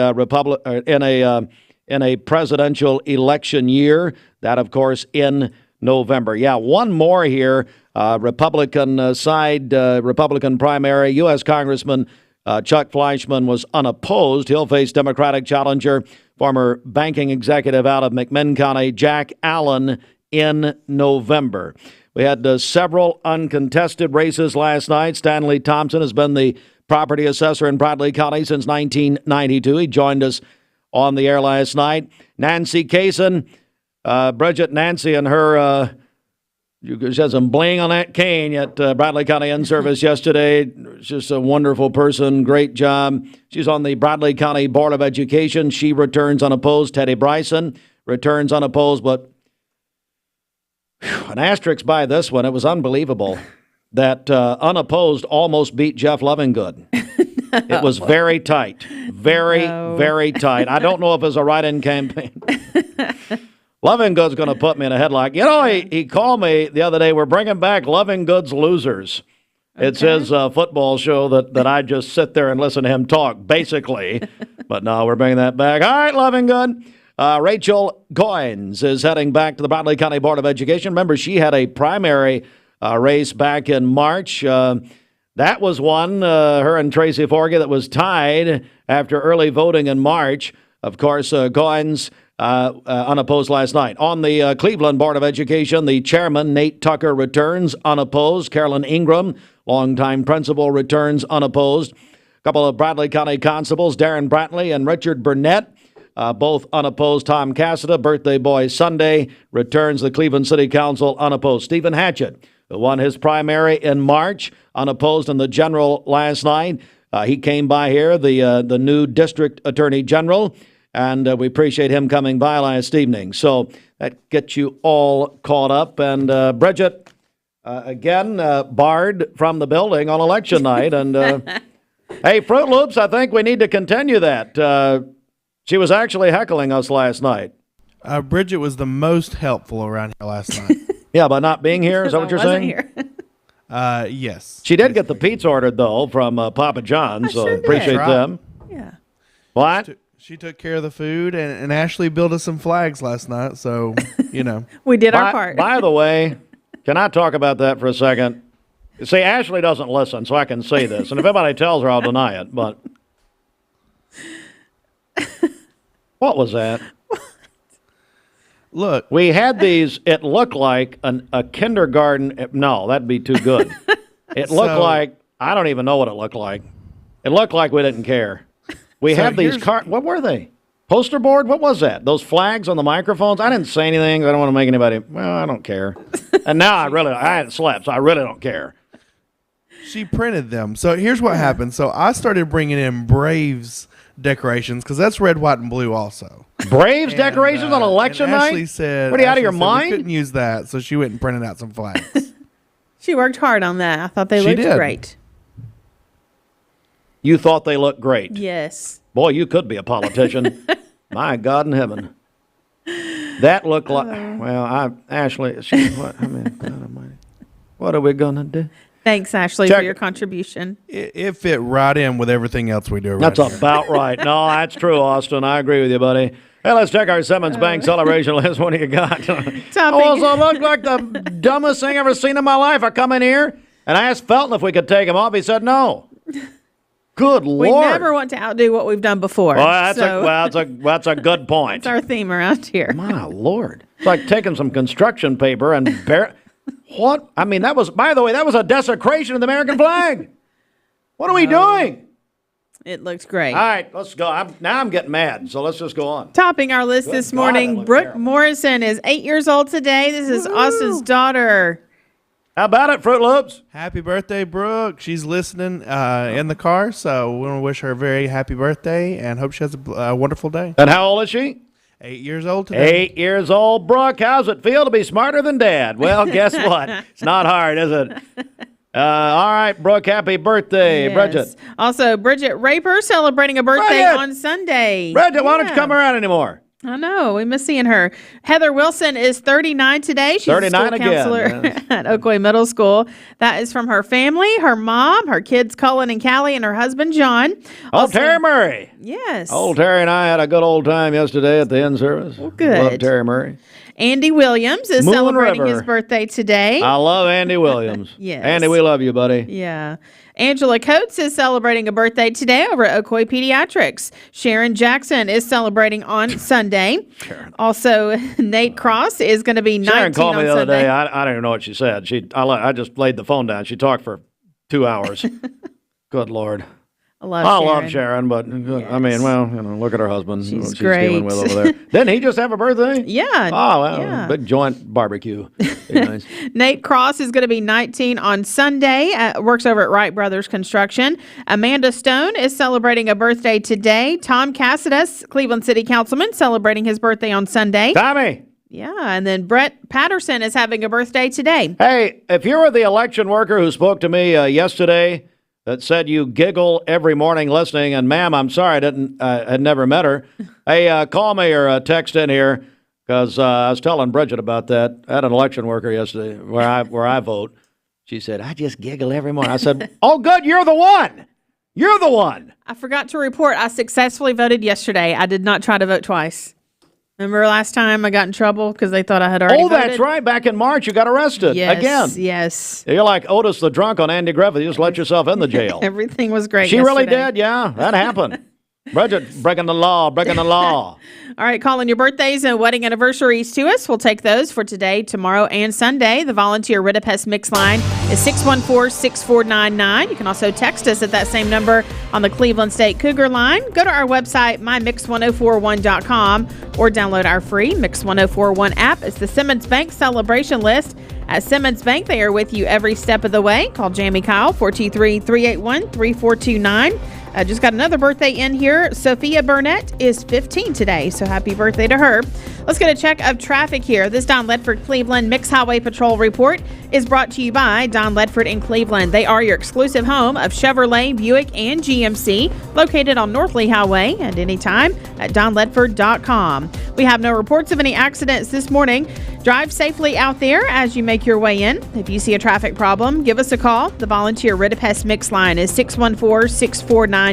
in a presidential election year. That, of course, in November. Yeah, one more here. Republican side, Republican primary, U.S. Congressman Chuck Fleischman was unopposed. He'll face Democratic challenger, former banking executive out of McMinn County, Jack Allen, in November. We had several uncontested races last night. Stanley Thompson has been the property assessor in Bradley County since 1992. He joined us on the air last night. Nancy Kaysen, Bridget Nancy and her, she had some bling on that cane at Bradley County in-service yesterday. Just a wonderful person. Great job. She's on the Bradley County Board of Education. She returns unopposed. Teddy Bryson returns unopposed, but an asterisk by this one. It was unbelievable that unopposed almost beat Jeff Lovingood. It was very tight. Very tight. I don't know if it was a write-in campaign. Lovingood's going to put me in a headlock. You know, he called me the other day. We're bringing back Lovingood's Losers. Okay. It's his football show that I just sit there and listen to him talk, basically. But no, we're bringing that back. All right, Lovingood. Rachel Goins is heading back to the Bradley County Board of Education. Remember, she had a primary race back in March. That was one, her and Tracy Forgey, that was tied after early voting in March. Of course, Goins unopposed last night. On the Cleveland Board of Education, the chairman, Nate Tucker, returns unopposed. Carolyn Ingram, longtime principal, returns unopposed. A couple of Bradley County constables, Darren Brantley and Richard Burnett, both unopposed. Tom Cassida, birthday boy Sunday, returns the Cleveland City Council unopposed. Stephen Hatchett, who won his primary in March, unopposed in the general last night. He came by here, the new district attorney general, and we appreciate him coming by last evening. So that gets you all caught up. And Bridget, again, barred from the building on election night. And hey, Fruit Loops, I think we need to continue that. She was actually heckling us last night. Bridget was the most helpful around here last night. Yeah, by not being here? Is that what you're saying? Here. Yes. She did get the pizza ordered, though, from Papa John's, so appreciate them. Yeah. What? She took care of the food, and Ashley built us some flags last night, so, you know. We did our part. By the way, can I talk about that for a second? See, Ashley doesn't listen, so I can say this. And if anybody tells her, I'll deny it. But what was that? Look. We had these, it looked like a kindergarten. No, that'd be too good. It looked like, I don't even know what it looked like. It looked like we didn't care. We had these what were they? Poster board? What was that? Those flags on the microphones? I didn't say anything. I don't want to make anybody, well, I don't care. And now I hadn't slept, so I really don't care. She printed them. So here's what happened. So I started bringing in Braves decorations, because that's red, white, and blue also. Braves decorations on election night? Ashley said, what are you, out of your mind? We couldn't use that, so she went and printed out some flags. She worked hard on that. I thought they looked great. You thought they looked great? Yes. Boy, you could be a politician. My God in heaven. That looked like, Ashley, what are we going to do? Thanks, Ashley, for your contribution. It fit right in with everything else we do. That's about right. No, that's true, Austin. I agree with you, buddy. Hey, let's check our Simmons Bank celebration list. What do you got? Also, it looked like the dumbest thing I've ever seen in my life. I come in here and I asked Felton if we could take him off. He said no. Good Lord. We never want to outdo what we've done before. Well, that's a good point. That's our theme around here. My Lord. It's like taking some construction paper and what? I mean, that was, by the way, that was a desecration of the American flag. What are we doing? It looks great. All right, let's go. Now I'm getting mad, so let's just go on. Topping our list this morning, Brooke Morrison is 8 years old today. This is Austin's daughter. How about it, Fruit Loops? Happy birthday, Brooke. She's listening in the car, so we want to wish her a very happy birthday and hope she has a wonderful day. And how old is she? 8 years old today. 8 years old. Brooke, how's it feel to be smarter than Dad? Well, guess what? It's not hard, is it? All right, Brooke, happy birthday, Yes. Bridget. Also, Bridget Raper celebrating a birthday Bridget! on Sunday. Bridget, why don't you come around anymore? I know. We miss seeing her. Heather Wilson is 39 today. She's 39 a school counselor again, at Oakwood Middle School. That is from her family, her mom, her kids Cullen and Callie, and her husband John. Oh, Terry Murray. Yes. Old Terry and I had a good old time yesterday at the end service. Well, good. Love Terry Murray. Andy Williams is Moon celebrating River. his birthday today. I love Andy Williams. Yes. Andy, we love you, buddy. Yeah. Angela Coates is celebrating a birthday today over at Ocoee Pediatrics. Sharon Jackson is celebrating on Sunday. Also, Nate Cross is going to be 19 Sharon called me on the other Sunday. day. I don't even know what she said. I just laid the phone down. She talked for 2 hours. Good Lord. I love Sharon, but I mean, well, look at her husband. What she's great. dealing with over there. Didn't he just have a birthday? Yeah. Oh, well, yeah. big joint barbecue. Be nice. Nate Cross is going to be 19 on Sunday. Works over at Wright Brothers Construction. Amanda Stone is celebrating a birthday today. Tom Cassidy, Cleveland City Councilman, celebrating his birthday on Sunday. Tommy. Yeah, and then Brett Patterson is having a birthday today. Hey, if you were the election worker who spoke to me yesterday that said you giggle every morning listening, and ma'am, I'm sorry, I had never met her. Hey, call me or text in here, because I was telling Bridget about that. I had an election worker yesterday where I vote. She said, I just giggle every morning. I said, oh, good, you're the one. You're the one. I forgot to report I successfully voted yesterday. I did not try to vote twice. Remember last time I got in trouble because they thought I had already voted? That's right. Back in March, you got arrested again. Yes. You're like Otis the drunk on Andy Griffith. You just let yourself in the jail. Everything was great She really yesterday. did, yeah. That happened. Bridget, breaking the law. All right, calling your birthdays and wedding anniversaries to us. We'll take those for today, tomorrow, and Sunday. The volunteer Ridipest Mix line is 614-6499. You can also text us at that same number on the Cleveland State Cougar line. Go to our website, mymix1041.com, or download our free Mix 1041 app. It's the Simmons Bank celebration list. At Simmons Bank, they are with you every step of the way. Call Jamie Kyle, 423-381-3429. Just got another birthday in here. Sophia Burnett is 15 today, so happy birthday to her. Let's get a check of traffic here. This Don Ledford Cleveland Mixed Highway Patrol report is brought to you by Don Ledford in Cleveland. They are your exclusive home of Chevrolet, Buick, and GMC, located on North Lee Highway, and anytime at donledford.com. We have no reports of any accidents this morning. Drive safely out there as you make your way in. If you see a traffic problem, give us a call. The volunteer Ridipest Mix line is 614-6499.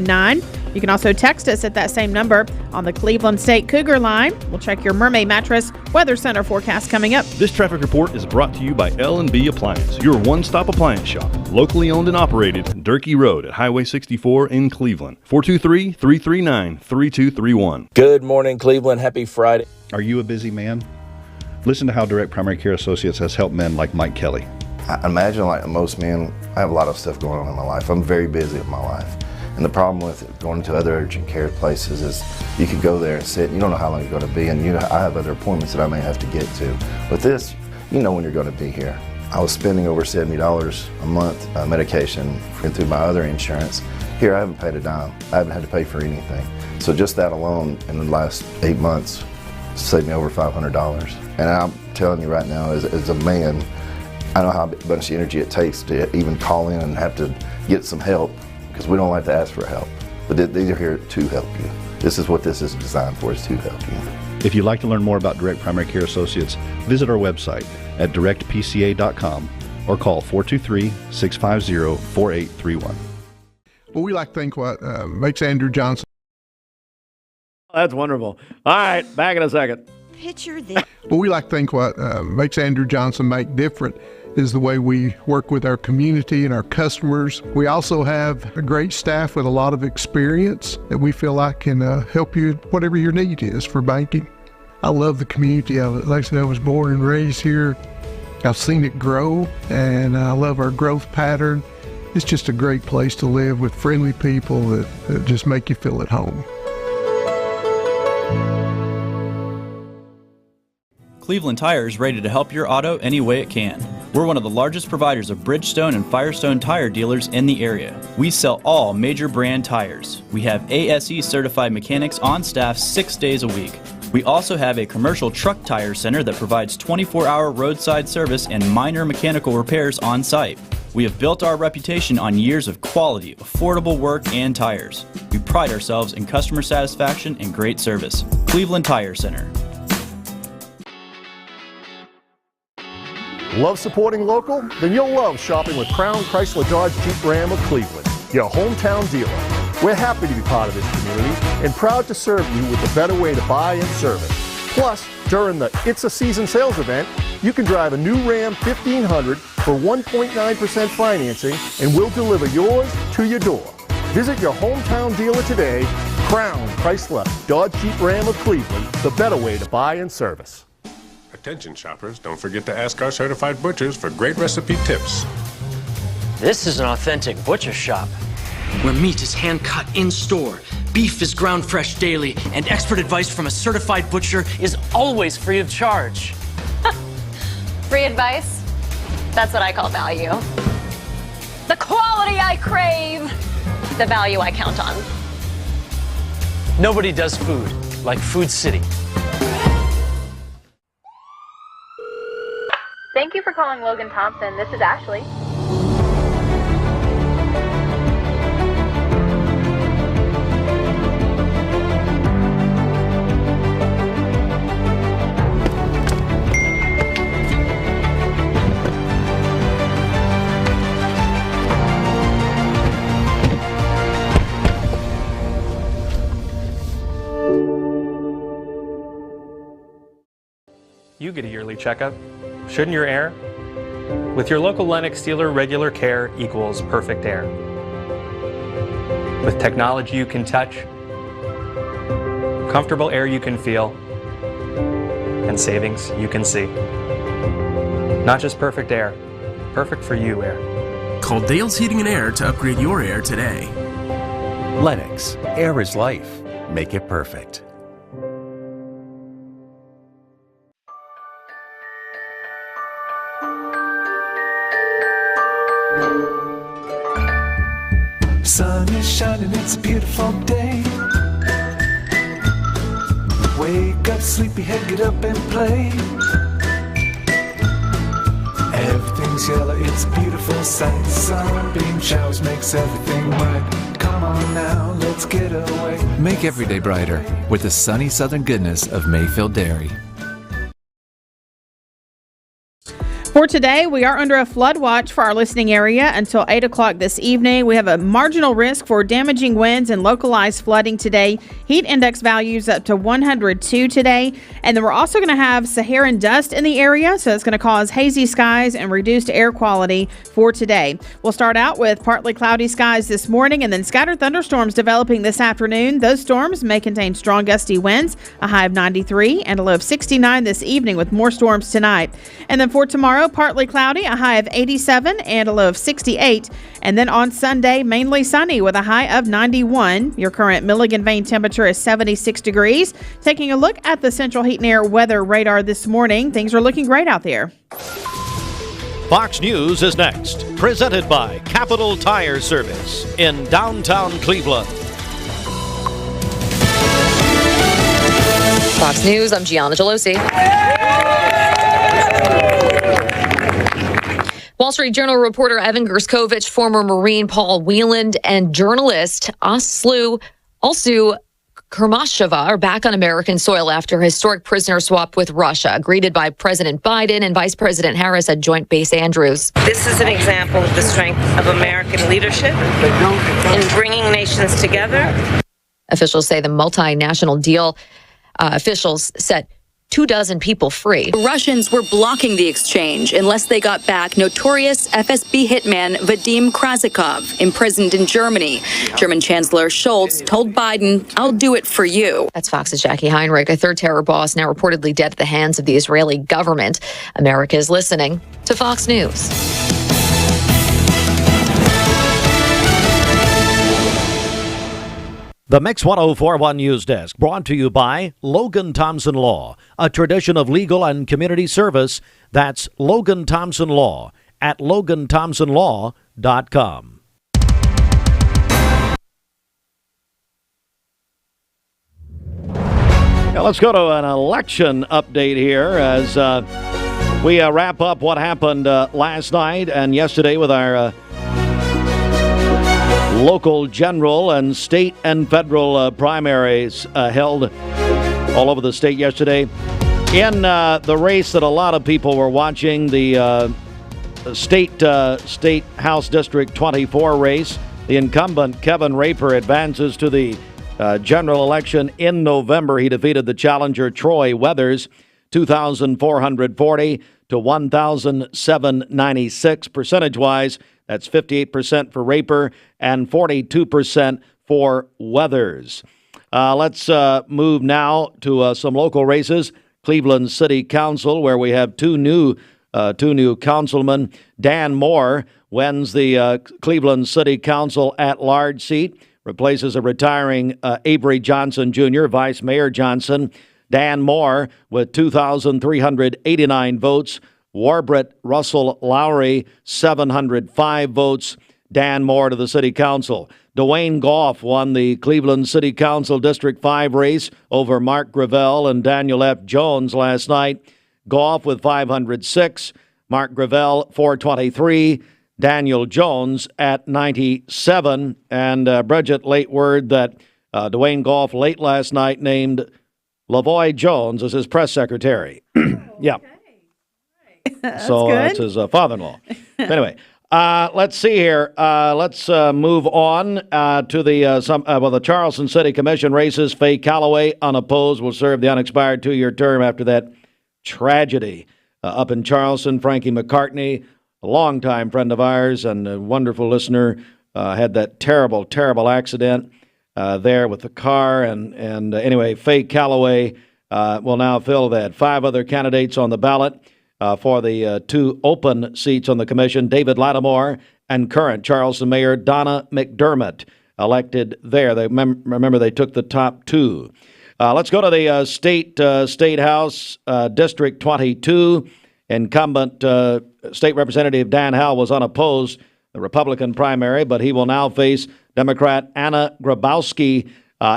You can also text us at that same number on the Cleveland State Cougar line. We'll check your Mermaid Mattress Weather Center forecast coming up. This traffic report is brought to you by L&B Appliance, your one-stop appliance shop. Locally owned and operated, Durkee Road at Highway 64 in Cleveland. 423-339-3231. Good morning, Cleveland. Happy Friday. Are you a busy man? Listen to how Direct Primary Care Associates has helped men like Mike Kelly. I imagine like most men, I have a lot of stuff going on in my life. I'm very busy with my life. And the problem with going to other urgent care places is you could go there and sit, you don't know how long you're going to be, and I have other appointments that I may have to get to. With this, you know when you're going to be here. I was spending over $70 a month medication through my other insurance. Here, I haven't paid a dime. I haven't had to pay for anything. So just that alone in the last 8 months saved me over $500. And I'm telling you right now, as a man, I know how much energy it takes to even call in and have to get some help, because we don't like to ask for help. But these are here to help you. This is what this is designed for, is to help you. If you'd like to learn more about Direct Primary Care Associates, visit our website at directpca.com or call 423-650-4831. Well, we like to think what makes Andrew Johnson. That's wonderful. All right, back in a second. Picture this. Well, we like to think what makes Andrew Johnson make different is the way we work with our community and our customers. We also have a great staff with a lot of experience that we feel like can help you whatever your need is for banking. I love the community of it. Like I said, I was born and raised here. I've seen it grow, and I love our growth pattern. It's just a great place to live with friendly people that just make you feel at home. Cleveland Tire is ready to help your auto any way it can. We're one of the largest providers of Bridgestone and Firestone tire dealers in the area. We sell all major brand tires. We have ASE certified mechanics on staff 6 days a week. We also have a commercial truck tire center that provides 24-hour roadside service and minor mechanical repairs on site. We have built our reputation on years of quality, affordable work and tires. We pride ourselves in customer satisfaction and great service. Cleveland Tire Center. Love supporting local? Then you'll love shopping with Crown Chrysler Dodge Jeep Ram of Cleveland, your hometown dealer. We're happy to be part of this community and proud to serve you with a better way to buy and service. Plus, during the It's a Season sales event, you can drive a new Ram 1500 for 1.9% financing and we'll deliver yours to your door. Visit your hometown dealer today. Crown Chrysler Dodge Jeep Ram of Cleveland, the better way to buy and service. Attention shoppers, don't forget to ask our certified butchers for great recipe tips. This is an authentic butcher shop, where meat is hand-cut in-store, beef is ground fresh daily, and expert advice from a certified butcher is always free of charge. Free advice? That's what I call value. The quality I crave, the value I count on. Nobody does food like Food City. Thank you for calling Logan Thompson. This is Ashley. You get a yearly checkup. Shouldn't your air? With your local Lennox dealer, regular care equals perfect air. With technology you can touch, comfortable air you can feel, and savings you can see. Not just perfect air, perfect for you air. Call Dale's Heating and Air to upgrade your air today. Lennox, air is life. Make it perfect. Sun is shining, it's a beautiful day. Wake up, sleepyhead, get up and play. Everything's yellow, it's a beautiful sight. Sunbeam showers makes everything right. Come on now, let's get away. Make every day brighter with the sunny southern goodness of Mayfield Dairy. For today, we are under a flood watch for our listening area until 8 o'clock this evening. We have a marginal risk for damaging winds and localized flooding today. Heat index values up to 102 today. And then we're also going to have Saharan dust in the area, so it's going to cause hazy skies and reduced air quality for today. We'll start out with partly cloudy skies this morning and then scattered thunderstorms developing this afternoon. Those storms may contain strong gusty winds, a high of 93 and a low of 69 this evening with more storms tonight. And then for tomorrow, partly cloudy, a high of 87 and a low of 68. And then on Sunday, mainly sunny with a high of 91. Your current Milligan Vane temperature is 76 degrees. Taking a look at the Central Heat and Air weather radar this morning, things are looking great out there. Fox News is next, presented by Capital Tire Service in downtown Cleveland. Fox News, I'm Gianna Gelosi. Wall Street Journal reporter Evan Gerskovich, former Marine Paul Wieland, and journalist Alsu Kermasheva are back on American soil after a historic prisoner swap with Russia, greeted by President Biden and Vice President Harris at Joint Base Andrews. This is an example of the strength of American leadership in bringing nations together. Officials say the multinational deal officials set 24 people free. The Russians were blocking the exchange unless they got back notorious FSB hitman Vadim Krasikov, imprisoned in Germany. German Chancellor Scholz told Biden, "I'll do it for you." That's Fox's Jackie Heinrich, a third terror boss now reportedly dead at the hands of the Israeli government. America is listening to Fox News. The Mix 1041 News Desk, brought to you by Logan Thompson Law, a tradition of legal and community service. That's Logan Thompson Law at LoganThompsonLaw.com. Now let's go to an election update here as We wrap up what happened last night and yesterday with our local, general, and state and federal primaries held all over the state yesterday. In the race that a lot of people were watching, the State House District 24 race, the incumbent Kevin Raper advances to the general election in November. He defeated the challenger Troy Weathers 2,440 to 1,796 percentage-wise. That's 58% for Raper and 42% for Weathers. Let's move now to some local races. Cleveland City Council, where we have two new councilmen. Dan Moore wins the Cleveland City Council at-large seat, replaces a retiring Avery Johnson Jr., Vice Mayor Johnson. Dan Moore with 2,389 votes. Warbret Russell Lowry, 705 votes. Dan Moore to the City Council. Dwayne Goff won the Cleveland City Council District 5 race over Mark Gravel and Daniel F. Jones last night. Goff with 506, Mark Gravel 423, Daniel Jones at 97. And Bridget late word that Dwayne Goff late last night named Lavoy Jones as his press secretary. Yeah. So that's his father-in-law. Anyway, let's see here. Let's move on to the Charleston City Commission races. Faye Calloway, unopposed, will serve the unexpired 2-year term after that tragedy up in Charleston. Frankie McCartney, a longtime friend of ours and a wonderful listener, had that terrible, terrible accident there with the car. And anyway, Faye Calloway will now fill that. 5 other candidates on the ballot for the 2 open seats on the commission. David Lattimore and current Charleston Mayor Donna McDermott elected there. Remember, they took the top 2. Let's go to the State House District 22. Incumbent State Representative Dan Howell was unopposed, the Republican primary, but he will now face Democrat Anna Grabowski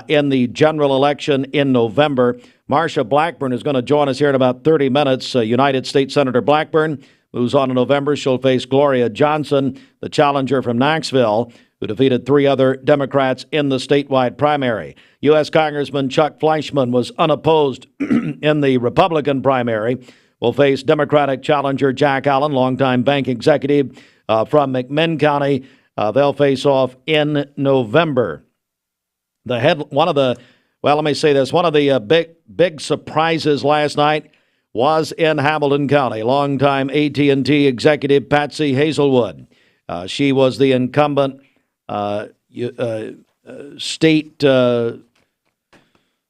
in the general election in November. Marsha Blackburn is going to join us here in about 30 minutes. United States Senator Blackburn moves on in November. She'll face Gloria Johnson, the challenger from Knoxville, who defeated 3 other Democrats in the statewide primary. U.S. Congressman Chuck Fleischman was unopposed in the Republican primary. Will face Democratic challenger Jack Allen, longtime bank executive from McMinn County. They'll face off in November. One of the big surprises last night was in Hamilton County. Longtime AT&T executive Patsy Hazelwood. She was the incumbent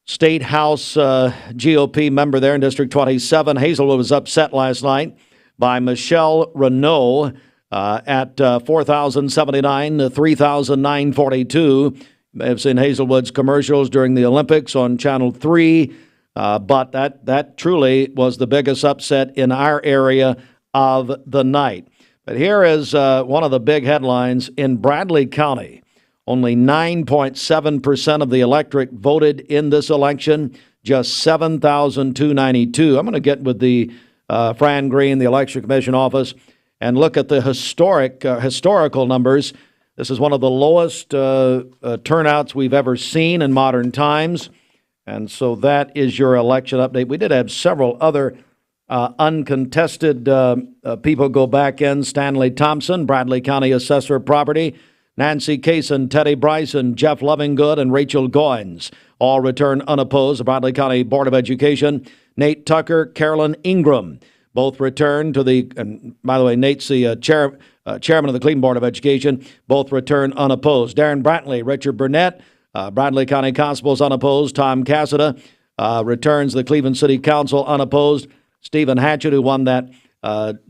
State House GOP member there in District 27. Hazelwood was upset last night by Michelle Renault at 4,079 to 3,942. You may have seen Hazelwood's commercials during the Olympics on Channel 3, but that truly was the biggest upset in our area of the night. But here is one of the big headlines in Bradley County. Only 9.7% of the electorate voted in this election, just 7,292. I'm going to get with the Fran Green, the Election Commission office, and look at the historical numbers. This is one of the lowest turnouts we've ever seen in modern times. And so that is your election update. We did have several other uncontested people go back in. Stanley Thompson, Bradley County Assessor of Property. Nancy Kaysen, Teddy Bryson, Jeff Lovingood, and Rachel Goins all return unopposed. The Bradley County Board of Education. Nate Tucker, Carolyn Ingram, both return to the, and by the way, Nate's the chairman of the Cleveland Board of Education, both return unopposed. Darren Brantley, Richard Burnett, Bradley County Constables unopposed. Tom Cassida returns the Cleveland City Council unopposed. Stephen Hatchett, who won that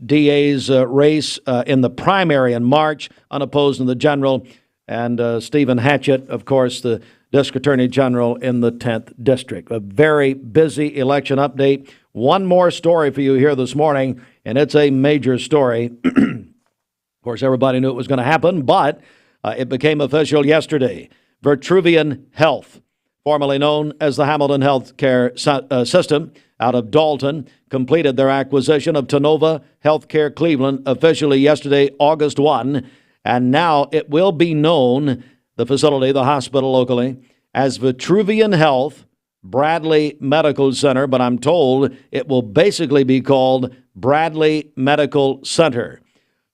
DA's race in the primary in March, unopposed in the general. And Stephen Hatchett, of course, the District Attorney General in the 10th District. A very busy election update. One more story for you here this morning, and it's a major story. Of course, everybody knew it was going to happen, but it became official yesterday. Vitruvian Health, formerly known as the Hamilton Healthcare System, out of Dalton, completed their acquisition of Tennova Healthcare Cleveland officially yesterday, August 1, and now it will be known, the facility, the hospital locally, as Vitruvian Health Bradley Medical Center, but I'm told it will basically be called Bradley Medical Center,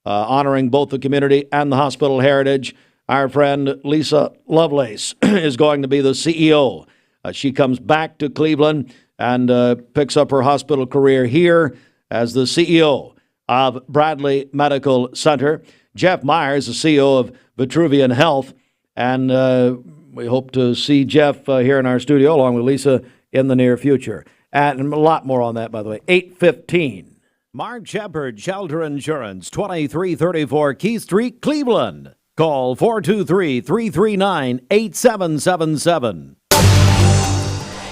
honoring both the community and the hospital heritage. Our friend Lisa Lovelace is going to be the CEO. She comes back to Cleveland and picks up her hospital career here as the CEO of Bradley Medical Center. Jeff Myers, the CEO of Vitruvian Health, and we hope to see Jeff here in our studio along with Lisa in the near future. And a lot more on that, by the way. 8:15. Mark Shepard, Shelter Insurance, 2334 Keith Street, Cleveland. Call 423-339-8777.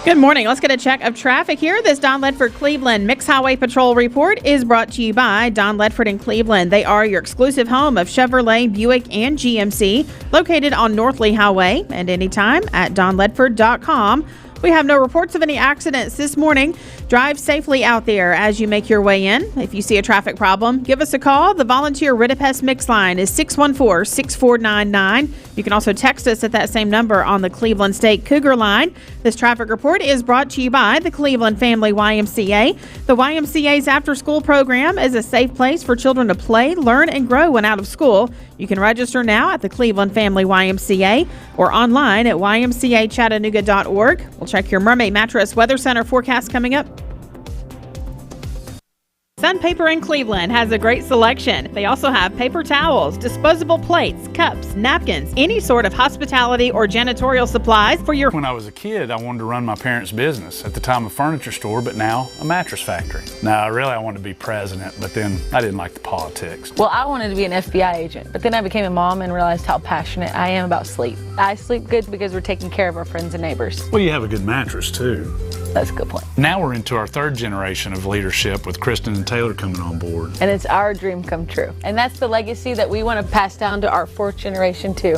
Good morning. Let's get a check of traffic here. This Don Ledford Cleveland Mixed Highway Patrol report is brought to you by Don Ledford in Cleveland. They are your exclusive home of Chevrolet, Buick, and GMC, located on North Lee Highway, and anytime at donledford.com. We have no reports of any accidents this morning. Drive safely out there as you make your way in. If you see a traffic problem, give us a call. The volunteer Ridipest Mix line is 614-6499. You can also text us at that same number on the Cleveland State Cougar line. This traffic report is brought to you by the Cleveland Family YMCA. The YMCA's after-school program is a safe place for children to play, learn, and grow when out of school. You can register now at the Cleveland Family YMCA or online at ymcachattanooga.org. We'll check your Mermaid Mattress Weather Center forecast coming up. Sun Paper in Cleveland has a great selection. They also have paper towels, disposable plates, cups, napkins, any sort of hospitality or janitorial supplies for your... When I was a kid, I wanted to run my parents' business. At the time, a furniture store, but now a mattress factory. Now, I wanted to be president, but then I didn't like the politics. Well, I wanted to be an FBI agent, but then I became a mom and realized how passionate I am about sleep. I sleep good because we're taking care of our friends and neighbors. Well, you have a good mattress, too. That's a good point. Now we're into our third generation of leadership with Kristen and Taylor coming on board. And it's our dream come true. And that's the legacy that we want to pass down to our fourth generation too.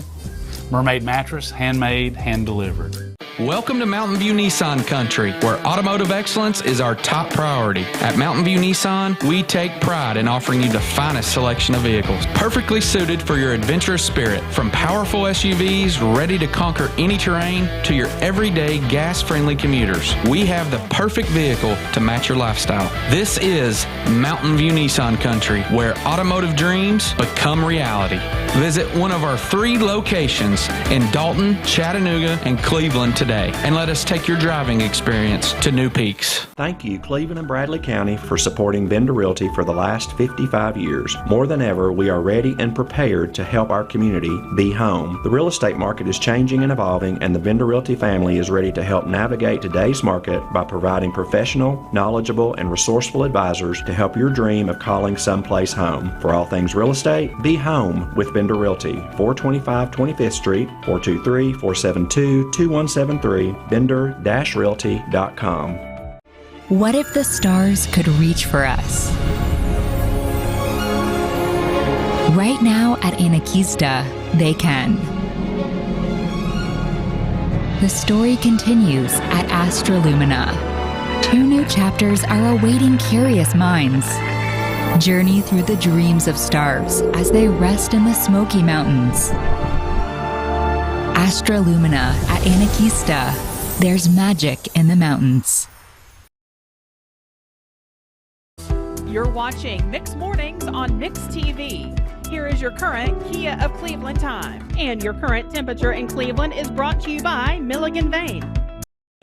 Mermaid Mattress, handmade, hand-delivered. Welcome to Mountain View Nissan Country, where automotive excellence is our top priority. At Mountain View Nissan, we take pride in offering you the finest selection of vehicles, perfectly suited for your adventurous spirit. From powerful SUVs ready to conquer any terrain to your everyday gas-friendly commuters, we have the perfect vehicle to match your lifestyle. This is Mountain View Nissan Country, where automotive dreams become reality. Visit one of our 3 locations in Dalton, Chattanooga, and Cleveland today, and let us take your driving experience to new peaks. Thank you, Cleveland and Bradley County, for supporting Vendor Realty for the last 55 years. More than ever, we are ready and prepared to help our community be home. The real estate market is changing and evolving, and the Vendor Realty family is ready to help navigate today's market by providing professional, knowledgeable, and resourceful advisors to help your dream of calling someplace home. For all things real estate, be home with Vendor Realty, 425 25th Street, 423-472-2173, vendor-realty.com. What if the stars could reach for us? Right now at Anarchista, they can. The story continues at Astralumina. 2 new chapters are awaiting curious minds. Journey through the dreams of stars as they rest in the Smoky Mountains. Astralumina at Anarchista. There's magic in the mountains. You're watching Mix Mornings on Mix TV. Here is your current Kia of Cleveland time. And your current temperature in Cleveland is brought to you by Milligan Vane.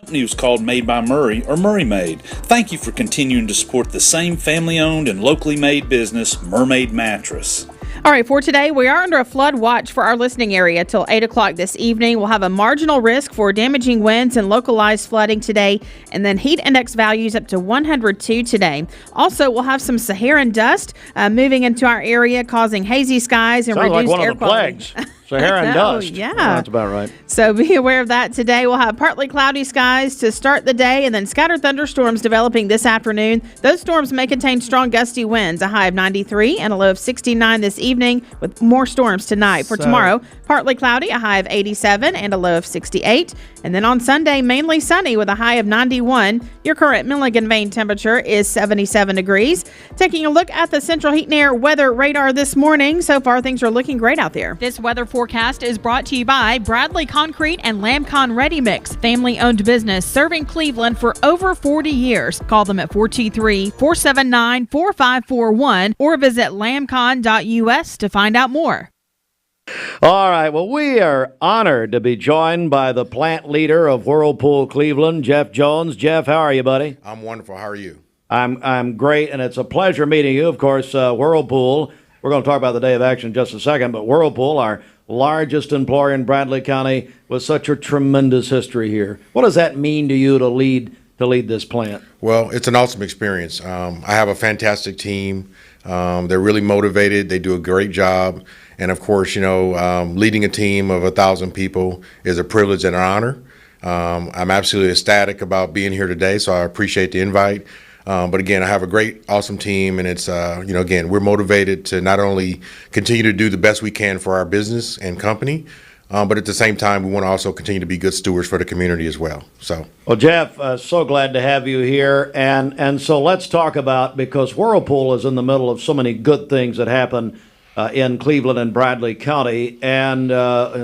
Company was called Made by Murray or Murray Made. Thank you for continuing to support the same family-owned and locally made business, Mermaid Mattress. All right, for today, we are under a flood watch for our listening area till 8 o'clock this evening. We'll have a marginal risk for damaging winds and localized flooding today, and then heat index values up to 102 today. Also, we'll have some Saharan dust moving into our area, causing hazy skies and Sounds reduced like one air of the quality. plagues. Sahara and dust. Yeah. That's about right. So be aware of that today. We'll have partly cloudy skies to start the day and then scattered thunderstorms developing this afternoon. Those storms may contain strong gusty winds, a high of 93 and a low of 69 this evening with more storms tonight. For tomorrow, partly cloudy, a high of 87 and a low of 68. And then on Sunday, mainly sunny with a high of 91. Your current Milligan vane temperature is 77 degrees. Taking a look at the Central Heat and Air weather radar this morning. So far, things are looking great out there. This weather forecast is brought to you by Bradley Concrete and Lamcon Ready Mix, family-owned business serving Cleveland for over 40 years. Call them at 423-479-4541 or visit lamcon.us to find out more. All right. Well, we are honored to be joined by the plant leader of Whirlpool Cleveland, Jeff Jones. Jeff, how are you, buddy? I'm wonderful. How are you? I'm great, and it's a pleasure meeting you. Of course, Whirlpool, we're going to talk about the Day of Action in just a second, but Whirlpool, our largest employer in Bradley County, with such a tremendous history here. What does that mean to you to lead this plant? Well, it's an awesome experience. I have a fantastic team. They're really motivated. They do a great job. And of course, leading a team of 1,000 people is a privilege and an honor. I'm absolutely ecstatic about being here today, so I appreciate the invite. But again, I have a great, awesome team, and it's, again, we're motivated to not only continue to do the best we can for our business and company, but at the same time, we want to also continue to be good stewards for the community as well. Well, Jeff, so glad to have you here. And so let's talk about, because Whirlpool is in the middle of so many good things that happen in Cleveland and Bradley County, and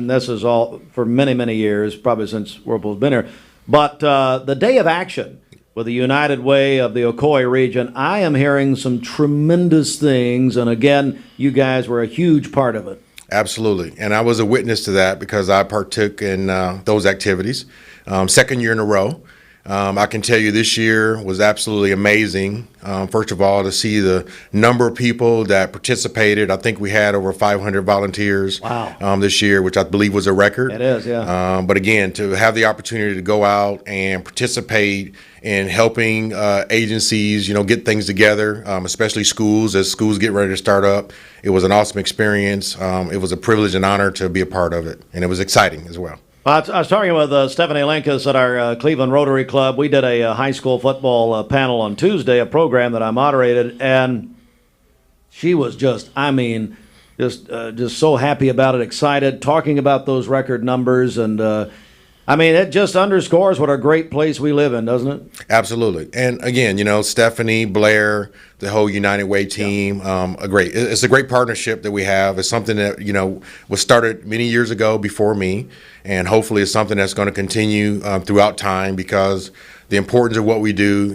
this is all for many, many years, probably since Whirlpool's been here. But the Day of Action with the United Way of the Ocoee region, I am hearing some tremendous things, and again, you guys were a huge part of it. Absolutely, and I was a witness to that because I partook in those activities. Second year in a row. I can tell you this year was absolutely amazing. First of all, to see the number of people that participated. I think we had over 500 volunteers this year, which I believe was a record. It is, yeah. But again, to have the opportunity to go out and participate in helping agencies, get things together, especially schools, as schools get ready to start up. It was an awesome experience. It was a privilege and honor to be a part of it, and it was exciting as well. I was talking with Stephanie Linkus at our Cleveland Rotary Club. We did a high school football panel on Tuesday, a program that I moderated, and she was just so happy about it, excited, talking about those record numbers, and it just underscores what a great place we live in, doesn't it? Absolutely. And again, Stephanie, Blair, the whole United Way team, it's a great partnership that we have. It's something that, was started many years ago before me, and hopefully it's something that's going to continue throughout time, because the importance of what we do,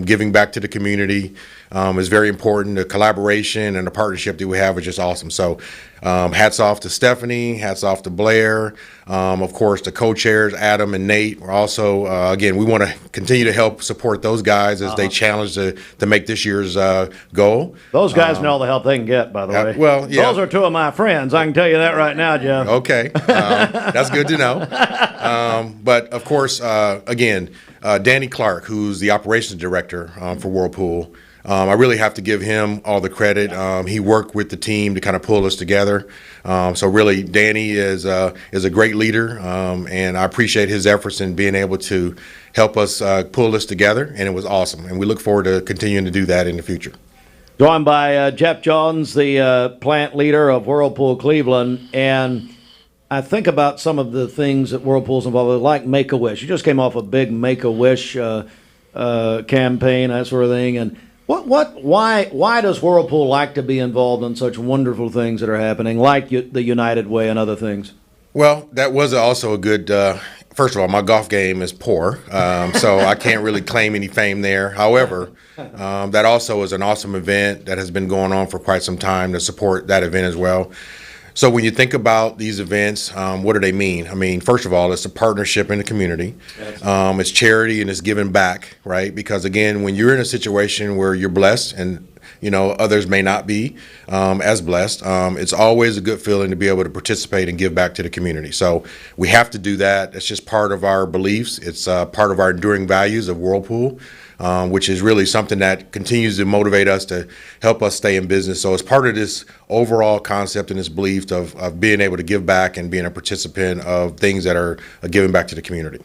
giving back to the community, is very important. The collaboration and the partnership that we have is just awesome. So hats off to Stephanie, hats off to Blair, of course the co-chairs Adam and Nate. We're also again, we want to continue to help support those guys as they challenge to make this year's goal. Those guys know all the help they can get, by the way. Well, yeah. Those are two of my friends. I can tell you that right now, Jeff. Okay, that's good to know. But of course, again, Danny Clark, who's the operations director for Whirlpool. I really have to give him all the credit. He worked with the team to kind of pull us together. So really, Danny is a great leader, and I appreciate his efforts in being able to help us pull this together, and it was awesome. And we look forward to continuing to do that in the future. Joined by Jeff Jones, the plant leader of Whirlpool Cleveland, and I think about some of the things that Whirlpool's involved with, like Make-A-Wish. You just came off a big Make-A-Wish campaign, that sort of thing, and why does Whirlpool like to be involved in such wonderful things that are happening, like the United Way and other things? Well, that was also a good, first of all, my golf game is poor, so I can't really claim any fame there. However, that also is an awesome event that has been going on for quite some time to support that event as well. So when you think about these events, what do they mean? I mean, first of all, it's a partnership in the community. It's charity and it's giving back, right? Because again, when you're in a situation where you're blessed and others may not be as blessed. It's always a good feeling to be able to participate and give back to the community. So we have to do that. It's just part of our beliefs. It's part of our enduring values of Whirlpool, which is really something that continues to motivate us to help us stay in business. So it's part of this overall concept and this belief of being able to give back and being a participant of things that are giving back to the community.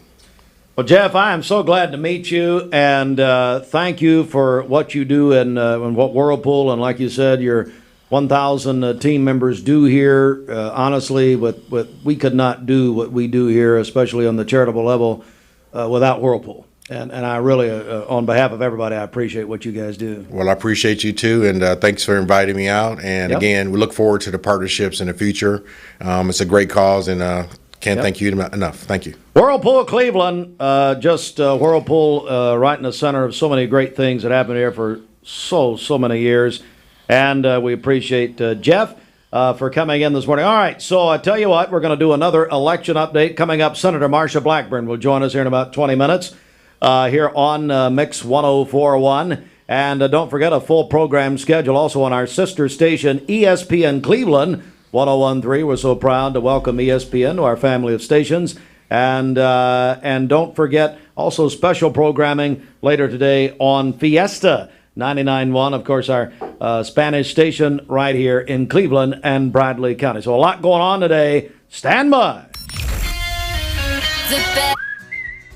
Well, Jeff, I am so glad to meet you, and thank you for what you do and what Whirlpool, and like you said, your 1,000 team members do here. Honestly, we could not do what we do here, especially on the charitable level, without Whirlpool. And I really, on behalf of everybody, I appreciate what you guys do. Well, I appreciate you too, and thanks for inviting me out. And again, we look forward to the partnerships in the future. It's a great cause, and can't thank you enough. Thank you. Whirlpool Cleveland, Whirlpool right in the center of so many great things that happened here for so many years. And we appreciate Jeff for coming in this morning. All right, so I tell you what, we're going to do another election update. Coming up, Senator Marsha Blackburn will join us here in about 20 minutes here on Mix 104.1. And don't forget a full program schedule also on our sister station, ESPN Cleveland, 101.3. We're so proud to welcome ESPN to our family of stations. And don't forget also special programming later today on Fiesta 99.1, of course, our Spanish station right here in Cleveland and Bradley County. So a lot going on today. Stand by.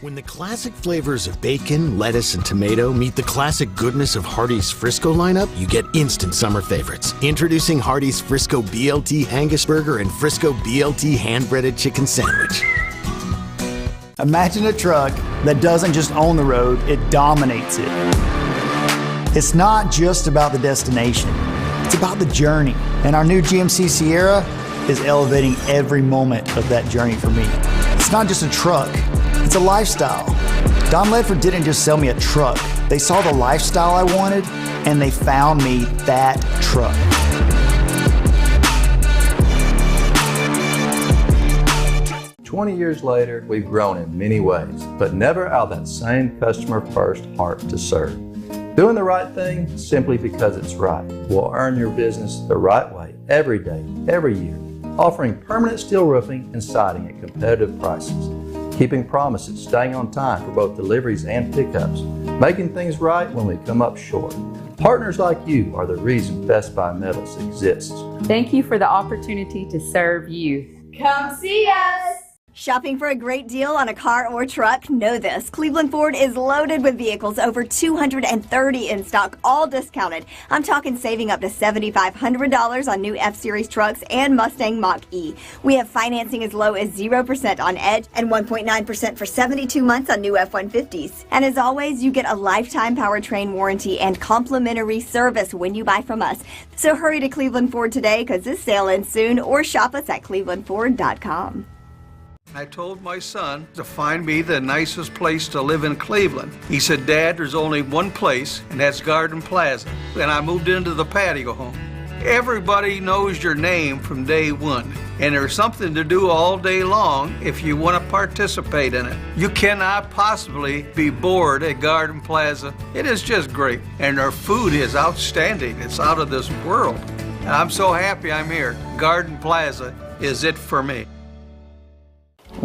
When the classic flavors of bacon, lettuce, and tomato meet the classic goodness of Hardee's Frisco lineup, you get instant summer favorites. Introducing Hardee's Frisco BLT Angus Burger and Frisco BLT Hand-Breaded Chicken Sandwich. Imagine a truck that doesn't just own the road, it dominates it. It's not just about the destination, it's about the journey. And our new GMC Sierra is elevating every moment of that journey for me. It's not just a truck, it's a lifestyle. Don Ledford didn't just sell me a truck. They saw the lifestyle I wanted, and they found me that truck. "20 years later, we've grown in many ways, but never out of that same customer-first heart to serve. Doing the right thing simply because it's right will earn your business the right way every day, every year, offering permanent steel roofing and siding at competitive prices. Keeping promises, staying on time for both deliveries and pickups, making things right when we come up short. Partners like you are the reason Best Buy Metals exists." Thank you for the opportunity to serve youth. Come see us! Shopping for a great deal on a car or truck? Know this. Cleveland Ford is loaded with vehicles, over 230 in stock, all discounted. I'm talking saving up to $7,500 on new F-Series trucks and Mustang Mach-E. We have financing as low as 0% on Edge and 1.9% for 72 months on new F-150s. And as always, you get a lifetime powertrain warranty and complimentary service when you buy from us. So hurry to Cleveland Ford today, because this sale ends soon, or shop us at clevelandford.com. I told my son to find me the nicest place to live in Cleveland. He said, "Dad, there's only one place, and that's Garden Plaza." And I moved into the patio home. Everybody knows your name from day one, and there's something to do all day long if you want to participate in it. You cannot possibly be bored at Garden Plaza. It is just great, and their food is outstanding. It's out of this world. And I'm so happy I'm here. Garden Plaza is it for me.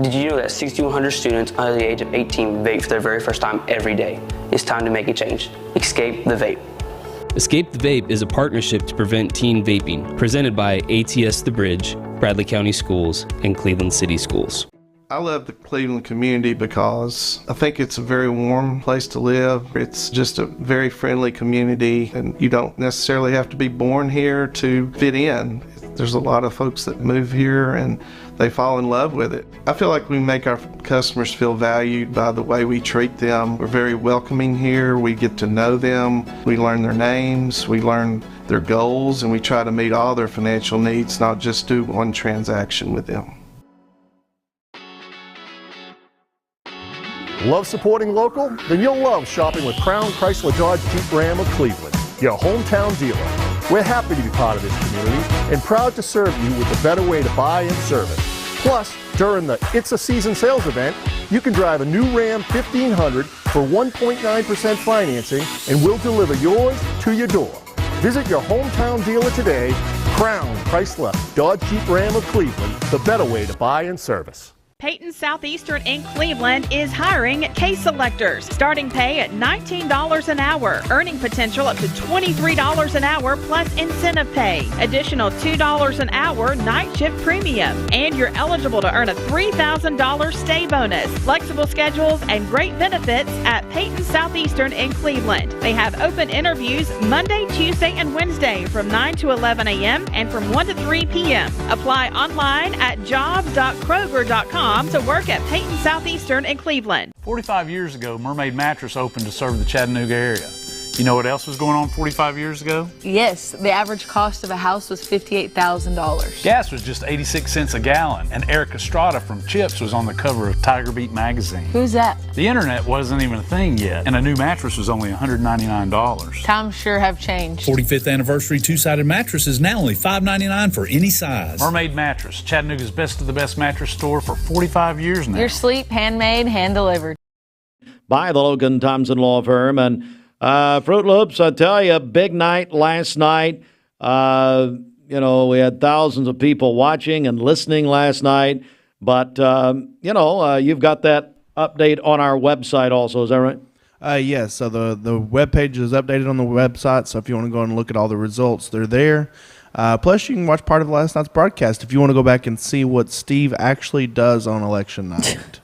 Did you know that 6,100 students under the age of 18 vape for their very first time every day? It's time to make a change. Escape the vape. Escape the Vape is a partnership to prevent teen vaping, presented by ATS The Bridge, Bradley County Schools, and Cleveland City Schools. I love the Cleveland community because I think it's a very warm place to live. It's just a very friendly community, and you don't necessarily have to be born here to fit in. There's a lot of folks that move here and they fall in love with it. I feel like we make our customers feel valued by the way we treat them. We're very welcoming here. We get to know them. We learn their names. We learn their goals, and we try to meet all their financial needs, not just do one transaction with them. Love supporting local? Then you'll love shopping with Crown Chrysler Dodge Jeep Ram of Cleveland, your hometown dealer. We're happy to be part of this community and proud to serve you with a better way to buy and service. Plus, during the It's a Season sales event, you can drive a new Ram 1500 for 1.9% financing, and we'll deliver yours to your door. Visit your hometown dealer today. Crown Chrysler Dodge Jeep Ram of Cleveland, the better way to buy and service. Peyton Southeastern in Cleveland is hiring case selectors. Starting pay at $19 an hour. Earning potential up to $23 an hour plus incentive pay. Additional $2 an hour night shift premium. And you're eligible to earn a $3,000 stay bonus. Flexible schedules and great benefits at Peyton Southeastern in Cleveland. They have open interviews Monday, Tuesday, and Wednesday from 9 to 11 a.m. and from 1 to 3 p.m. Apply online at jobs.kroger.com to work at Peyton Southeastern in Cleveland. 45 years ago, Mermaid Mattress opened to serve the Chattanooga area. You know what else was going on 45 years ago? Yes, the average cost of a house was $58,000. Gas was just 86 cents a gallon, and Eric Estrada from Chips was on the cover of Tiger Beat magazine. Who's that? The internet wasn't even a thing yet, and a new mattress was only $199. Times sure have changed. 45th anniversary two-sided mattress is now only $5.99 for any size. Mermaid Mattress, Chattanooga's best of the best mattress store for 45 years now. Your sleep, handmade, hand-delivered. By the Logan Thompson Law Firm. And Fruit Loops, I tell you, big night last night. We had thousands of people watching and listening last night. But, you've got that update on our website also. Is that right? Yes. So the webpage is updated on the website. So if you want to go and look at all the results, they're there. Plus, you can watch part of last night's broadcast if you want to go back and see what Steve actually does on election night.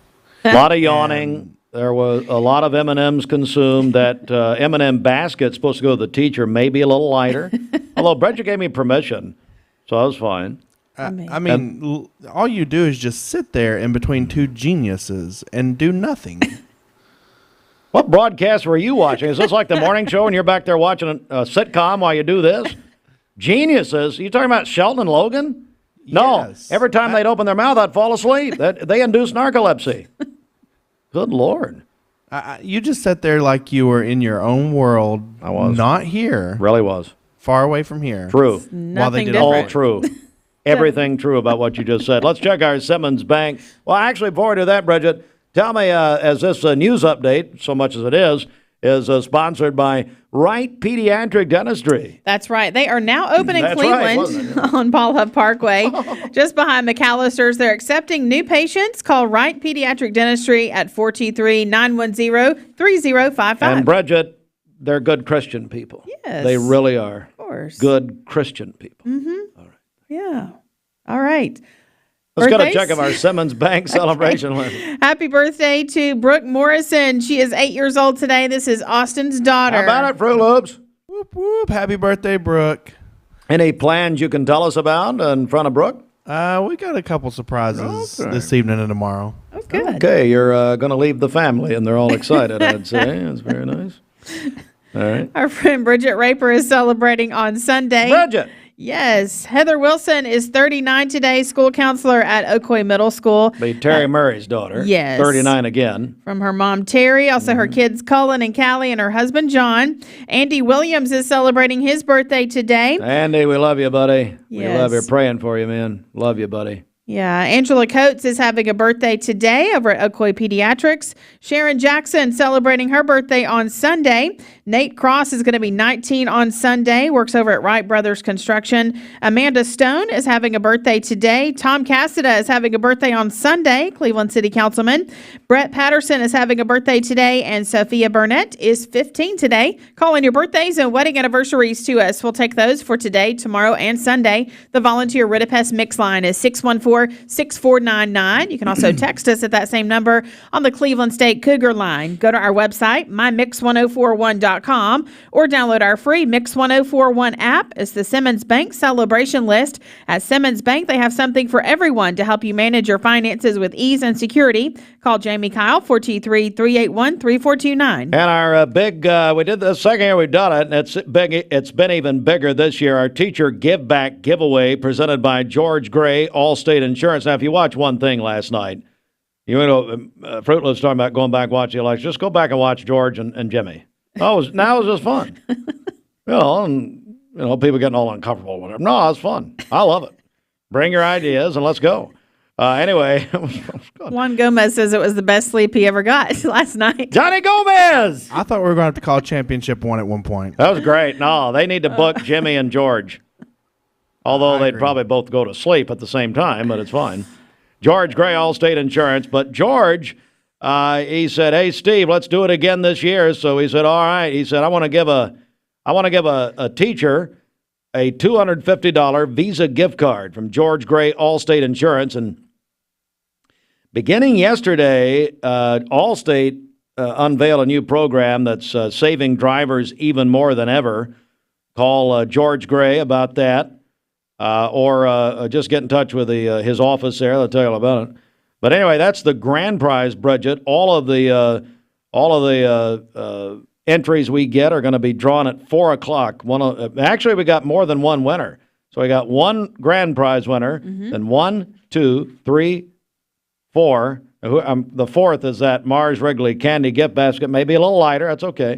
A lot of yawning. There was a lot of M&Ms consumed. That M&M basket's supposed to go to the teacher, maybe a little lighter. Although Bridget gave me permission, so I was fine. All you do is just sit there in between two geniuses and do nothing. What broadcast were you watching? Is this like the morning show and you're back there watching a sitcom while you do this? Geniuses? You talking about Sheldon and Logan? No. Yes. Every time they'd open their mouth, I'd fall asleep. They induce narcolepsy. Good Lord. You just sat there like you were in your own world. I was. Not here. Really was. Far away from here. True. While they did all true. Everything true about what you just said. Let's check our Simmons Bank. Well, actually, before we do that, Bridget, tell me, as this news update, so much as it is sponsored by Wright Pediatric Dentistry. That's right. They are now open in Cleveland right, on Paul Hub Parkway, just behind McAllister's. They're accepting new patients. Call Wright Pediatric Dentistry at 423-910-3055. And Bridget, they're good Christian people. Yes. They really are. Of course. Good Christian people. Mm-hmm. All right. Yeah. All right. Let's go to check of our Simmons Bank celebration list. Happy birthday to Brooke Morrison. She is 8 years old today. This is Austin's daughter. How about it, Fruit Loops? Whoop, whoop. Happy birthday, Brooke. Any plans you can tell us about in front of Brooke? We got a couple surprises this evening and tomorrow. Oh, good. Okay, you're going to leave the family, and they're all excited, I'd say. That's very nice. All right. Our friend Bridget Raper is celebrating on Sunday. Bridget! Yes. Heather Wilson is 39 today, school counselor at Ocoee Middle School. Be Terry Murray's daughter. Yes. 39 again. From her mom, Terry, also her kids, Cullen and Callie, and her husband, John. Andy Williams is celebrating his birthday today. Andy, we love you, buddy. Yes. We love you. Praying for you, man. Love you, buddy. Yeah, Angela Coates is having a birthday today over at Ocoee Pediatrics. Sharon Jackson celebrating her birthday on Sunday. Nate Cross is going to be 19 on Sunday, works over at Wright Brothers Construction. Amanda Stone is having a birthday today. Tom Cassida is having a birthday on Sunday, Cleveland City Councilman. Brett Patterson is having a birthday today, and Sophia Burnett is 15 today. Call in your birthdays and wedding anniversaries to us. We'll take those for today, tomorrow, and Sunday. The volunteer Ritipest mix line is 614-6499. You can also text us at that same number on the Cleveland State Cougar line. Go to our website, mymix1041.com, or download our free Mix 1041 app. It's the Simmons Bank celebration list. At Simmons Bank, they have something for everyone to help you manage your finances with ease and security. Call Jamie Kyle, 423-381-3429. And our big, we did the second year we've done it, and it's big. It's been even bigger this year. Our Teacher Give Back giveaway presented by George Gray, Allstate Insurance. Now, if you watch one thing last night, Fruit Loops talking about going back watching elections. Just go back and watch George and Jimmy. Now it was just fun. People getting all uncomfortable or whatever. No, it was fun. I love it. Bring your ideas and let's go. Anyway. Juan Gomez says it was the best sleep he ever got last night. Johnny Gomez! I thought we were going to have to call championship one at one point. That was great. No, they need to book Jimmy and George. Although they'd probably both go to sleep at the same time, but it's fine. George Gray, Allstate Insurance. But George, he said, "Hey, Steve, let's do it again this year." So he said, "All right." He said, I want to give a teacher a $250 Visa gift card from George Gray, Allstate Insurance. And beginning yesterday, Allstate unveiled a new program that's saving drivers even more than ever. Call George Gray about that, or just get in touch with his office there. They'll tell you all about it. But anyway, that's the grand prize budget. All of the entries we get are going to be drawn at 4 o'clock. Actually, we got more than one winner. So we got one grand prize winner, then 1, 2, 3, 4. The fourth is that Mars Wrigley candy gift basket. Maybe a little lighter. That's okay.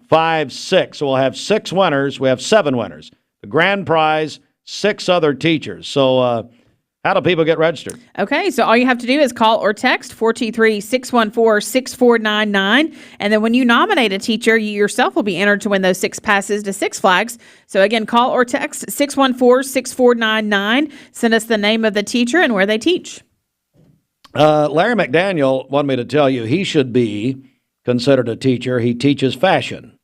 5, 6. So we'll have 6 winners. We have 7 winners. The grand prize, 6 other teachers. So how do people get registered? Okay, so all you have to do is call or text 423-614-6499. And then when you nominate a teacher, you yourself will be entered to win those 6 passes to Six Flags. So again, call or text 614-6499. Send us the name of the teacher and where they teach. Larry McDaniel wanted me to tell you he should be considered a teacher. He teaches fashion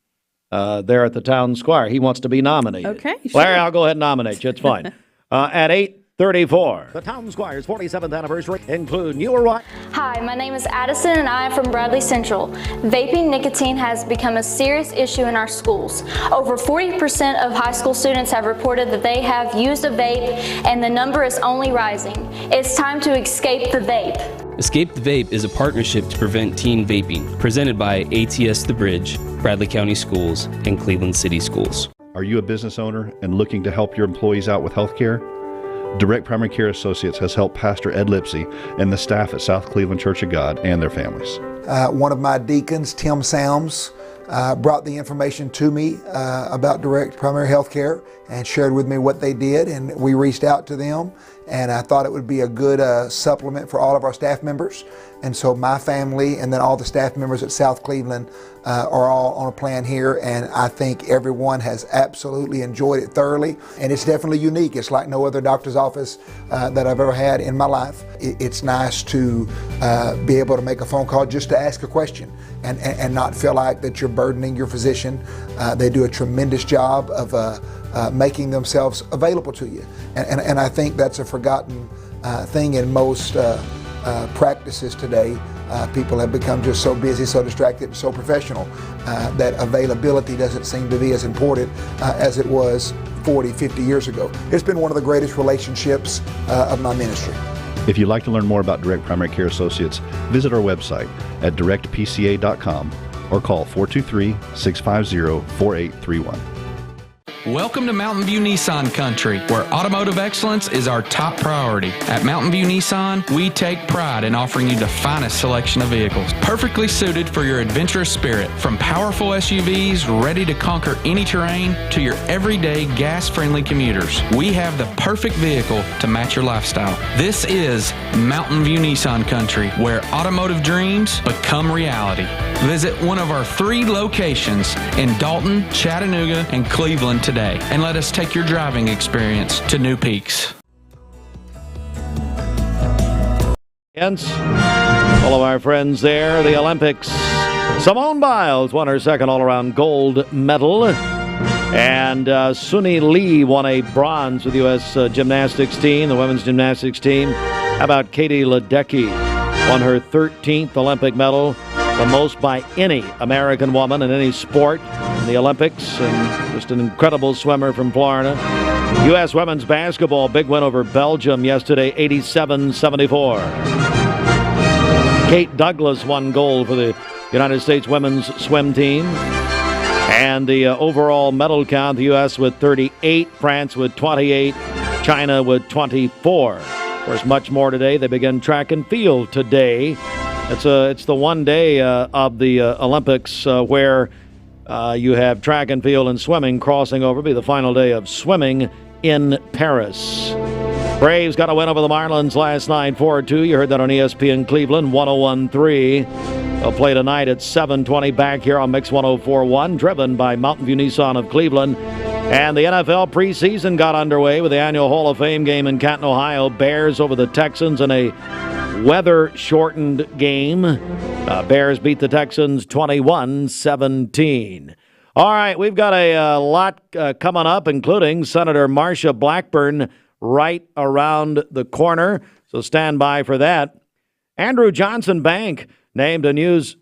there at the town square. He wants to be nominated. Okay, sure. Larry, I'll go ahead and nominate you. It's fine. At 8:34. The Town Squire's 47th anniversary include new arrivals. Hi, my name is Addison and I am from Bradley Central. Vaping nicotine has become a serious issue in our schools. Over 40% of high school students have reported that they have used a vape, and the number is only rising. It's time to escape the vape. Escape the Vape is a partnership to prevent teen vaping, presented by ATS The Bridge, Bradley County Schools, and Cleveland City Schools. Are you a business owner and looking to help your employees out with health care? Direct Primary Care Associates has helped Pastor Ed Lipsey and the staff at South Cleveland Church of God and their families. One of my deacons, Tim Sams, brought the information to me about Direct Primary Health Care and shared with me what they did, and we reached out to them, and I thought it would be a good supplement for all of our staff members. And so my family and then all the staff members at South Cleveland are all on a plan here, and I think everyone has absolutely enjoyed it thoroughly, and it's definitely unique. It's like no other doctor's office that I've ever had in my life. It's nice to be able to make a phone call just to ask a question and not feel like that you're burdening your physician. They do a tremendous job of making themselves available to you, and I think that's a forgotten thing in most practices today. People have become just so busy, so distracted, so professional that availability doesn't seem to be as important as it was 40, 50 years ago. It's been one of the greatest relationships of my ministry. If you'd like to learn more about Direct Primary Care Associates, visit our website at directpca.com or call 423-650-4831. Welcome to Mountain View Nissan Country, where automotive excellence is our top priority. At Mountain View Nissan, we take pride in offering you the finest selection of vehicles, perfectly suited for your adventurous spirit. From powerful SUVs ready to conquer any terrain to your everyday gas-friendly commuters, we have the perfect vehicle to match your lifestyle. This is Mountain View Nissan Country, where automotive dreams become reality. Visit one of our 3 locations in Dalton, Chattanooga, and Cleveland today, and let us take your driving experience to new peaks. Hence, all of our friends there, the Olympics. Simone Biles won her 2nd all-around gold medal, and Suni Lee won a bronze with the U.S. gymnastics team, the women's gymnastics team. How about Katie Ledecky? Won her 13th Olympic medal, the most by any American woman in any sport in the Olympics, and just an incredible swimmer from Florida. U.S. women's basketball, big win over Belgium yesterday, 87-74. Kate Douglas won gold for the United States women's swim team. And the overall medal count, the U.S. with 38, France with 28, China with 24. Of course, much more today. They begin track and field today. It's the one day of the Olympics where you have track and field and swimming crossing over. It'll be the final day of swimming in Paris. Braves got a win over the Marlins last night, 4-2. You heard that on ESPN Cleveland, 101.3. They'll play tonight at 7:20 back here on Mix 104.1, driven by Mountain View Nissan of Cleveland. And the NFL preseason got underway with the annual Hall of Fame game in Canton, Ohio. Bears over the Texans in a weather-shortened game. Bears beat the Texans 21-17. All right, we've got a lot coming up, including Senator Marsha Blackburn right around the corner, so stand by for that. Andrew Johnson Bank named a Newsweek's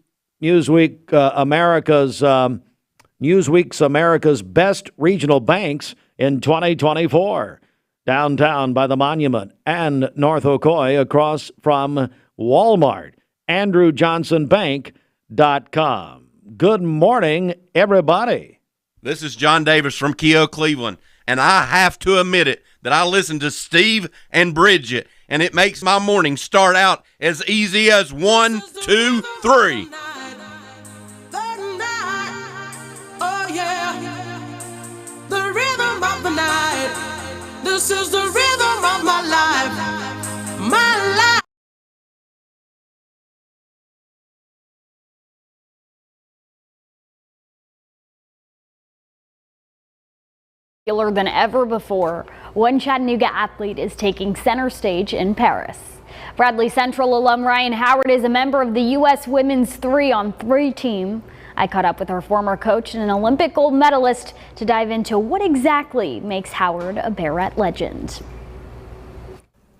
America's Best Regional Banks in 2024. Downtown by the Monument and North Ocoee across from Walmart. AndrewJohnsonBank.com. Good morning, everybody. This is John Davis from Keogh, Cleveland, and I have to admit it that I listen to Steve and Bridget, and it makes my morning start out as easy as 1, 2, 3. Oh yeah, the rhythm of the night. This is the rhythm of my life. My life. Than ever before, one Chattanooga athlete is taking center stage in Paris. Bradley Central alum Ryan Howard is a member of the U.S. Women's 3-on-3 team. I caught up with her former coach and an Olympic gold medalist to dive into what exactly makes Howard a Barrett legend.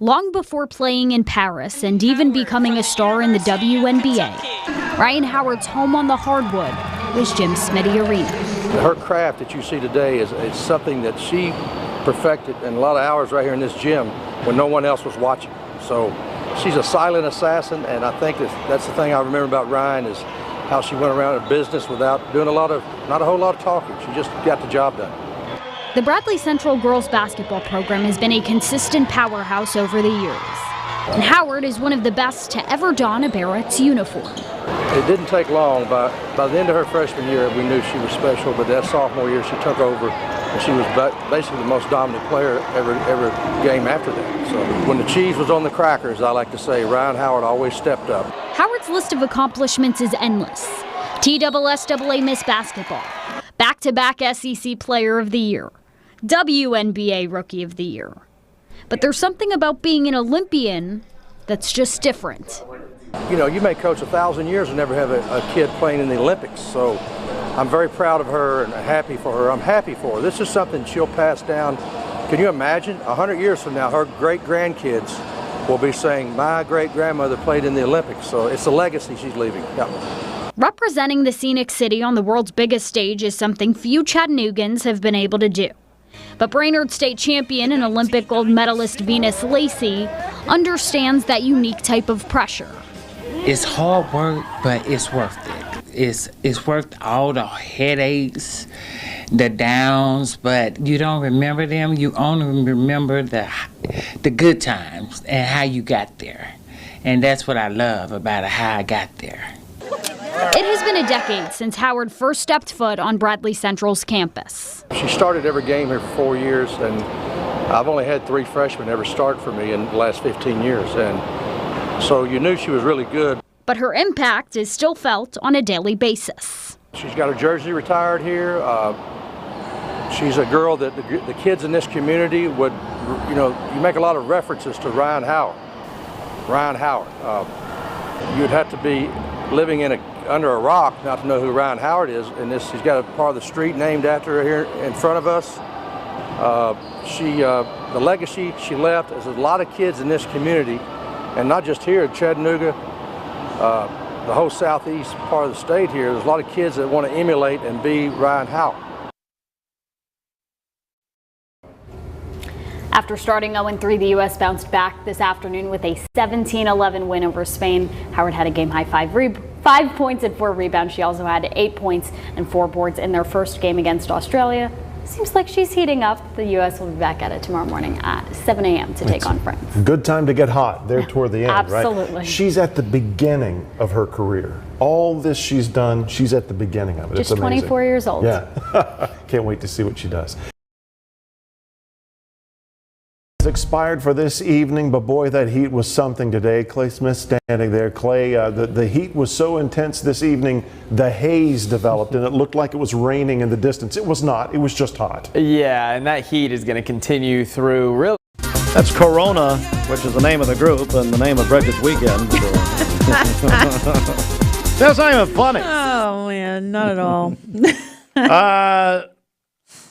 Long before playing in Paris and even becoming a star in the WNBA, Ryan Howard's home on the hardwood was Jim Smitty Arena. Her craft that you see today is something that she perfected in a lot of hours right here in this gym when no one else was watching. So she's a silent assassin, and I think that's the thing I remember about Ryan is how she went around her business without doing not a whole lot of talking. She just got the job done. The Bradley Central girls basketball program has been a consistent powerhouse over the years. And Howard is one of the best to ever don a Barrett's uniform. It didn't take long. By the end of her freshman year, we knew she was special, but that sophomore year, she took over, and she was basically the most dominant player every game after that. So when the cheese was on the crackers, I like to say, Ryan Howard always stepped up. Howard's list of accomplishments is endless. TSSAA Miss Basketball, back-to-back SEC Player of the Year, WNBA Rookie of the Year. But there's something about being an Olympian that's just different. You know, you may coach 1,000 years and never have a kid playing in the Olympics. So I'm very proud of her and happy for her. I'm happy for her. This is something she'll pass down. Can you imagine 100 years from now, her great-grandkids will be saying, my great-grandmother played in the Olympics. So it's a legacy she's leaving. Yeah. Representing the scenic city on the world's biggest stage is something few Chattanoogans have been able to do. But Brainerd State champion and Olympic gold medalist Venus Lacey understands that unique type of pressure. It's hard work, but it's worth it. It's worth all the headaches, the downs, but you don't remember them. You only remember the good times and how you got there. And that's what I love about it, how I got there. It has been a decade since Howard first stepped foot on Bradley Central's campus. She started every game here for 4 years, and I've only had 3 freshmen ever start for me in the last 15 years. And so you knew she was really good. But her impact is still felt on a daily basis. She's got her jersey retired here. She's a girl that the kids in this community would, you make a lot of references to Ryan Howard. Ryan Howard. You'd have to be living under a rock not to know who Ryan Howard is. And she's got a part of the street named after her here in front of us. The legacy she left is a lot of kids in this community, and not just here in Chattanooga, the whole southeast part of the state here. There's a lot of kids that want to emulate and be Ryan Howard. After starting 0-3, the U.S. bounced back this afternoon with a 17-11 win over Spain. Howard had a game-high 5 points and 4 rebounds. She also had 8 points and 4 boards in their first game against Australia. Seems like she's heating up. The U.S. will be back at it tomorrow morning at 7 a.m. to take on France. Good time to get hot there toward the end, Absolutely. Right? She's at the beginning of her career. All this she's done, she's at the beginning of it. Just it's amazing. 24 years old. Yeah. Can't wait to see what she does. expired for this evening, but boy, that heat was something today. Clay Smith standing there. Clay, the heat was so intense this evening, the haze developed, and it looked like it was raining in the distance. It was not. It was just hot. Yeah, and that heat is going to continue through really. That's Corona, which is the name of the group and the name of Bridget's weekend. That's not even funny. Oh, man, not at all.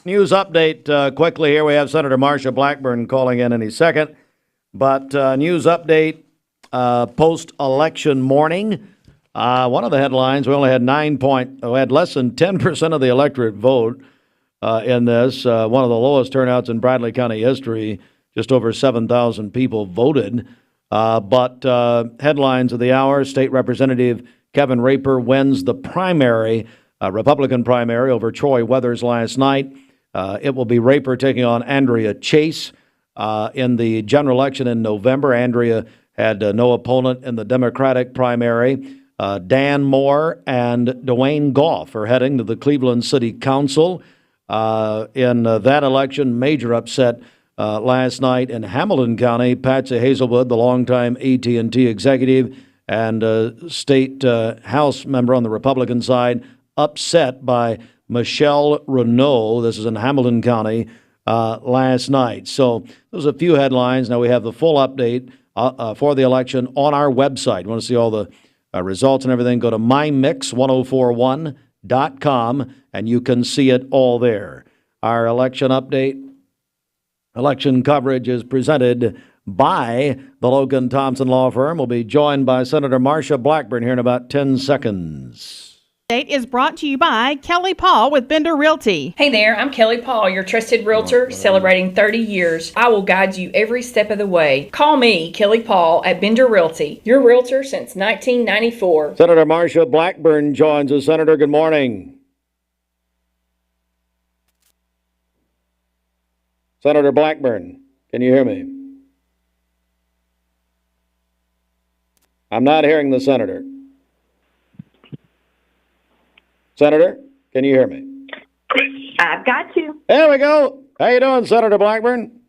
News update quickly here. We have Senator Marsha Blackburn calling in any second. But news update post-election morning. One of the headlines, we only had we had less than 10% of the electorate vote in this. One of the lowest turnouts in Bradley County history. Just over 7,000 people voted. But headlines of the hour, State Representative Kevin Raper wins the primary, Republican primary over Troy Weathers last night. It will be Raper taking on Andrea Chase in the general election in November. Andrea had no opponent in the Democratic primary. Dan Moore and Dwayne Goff are heading to the Cleveland City Council. In that election, major upset last night in Hamilton County. Patsy Hazelwood, the longtime AT&T executive and state House member on the Republican side, upset by Michelle Renault. This is in Hamilton County last night. So those are a few headlines. Now we have the full update for the election on our website. You want to see all the results and everything, go to mymix1041.com and you can see it all there. Our election update, election coverage is presented by the Logan Thompson Law Firm. We'll be joined by Senator Marsha Blackburn here in about 10 seconds. Date is brought to you by Kelly Paul with Bender Realty. Hey there, I'm Kelly Paul, your trusted realtor celebrating 30 years. I will guide you every step of the way. Call me, Kelly Paul, at Bender Realty, your realtor since 1994. Senator Marsha Blackburn joins us. Senator, good morning. Senator Blackburn, can you hear me? I'm not hearing the senator. Senator, can you hear me? I've got you. There we go. How you doing, Senator Blackburn?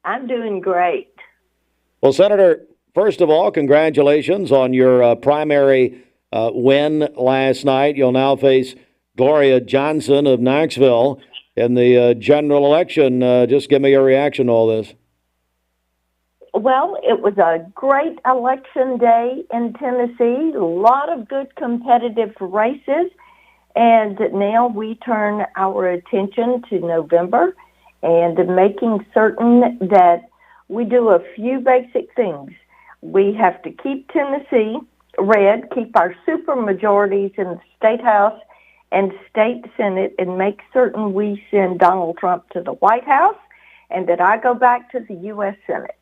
I'm doing great. Well, Senator, first of all, congratulations on your primary win last night. You'll now face Gloria Johnson of Knoxville in the general election. Just give me your reaction to all this. Well, it was a great election day in Tennessee. A lot of good competitive races. And now we turn our attention to November and making certain that we do a few basic things. We have to keep Tennessee red, keep our super majorities in the State House and State Senate, and make certain we send Donald Trump to the White House and that I go back to the U.S. Senate.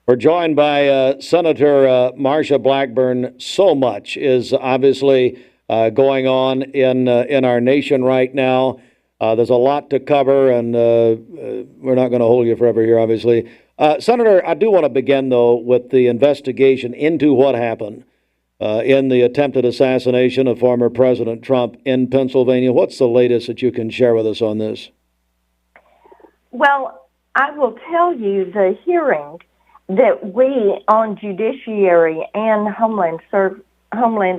We're joined by Senator Marsha Blackburn. So much is obviously going on in our nation right now. There's a lot to cover, and we're not going to hold you forever here, obviously. Senator, I do want to begin, though, with the investigation into what happened in the attempted assassination of former President Trump in Pennsylvania. What's the latest that you can share with us on this? Well, I will tell you the hearing that we on Judiciary and Homeland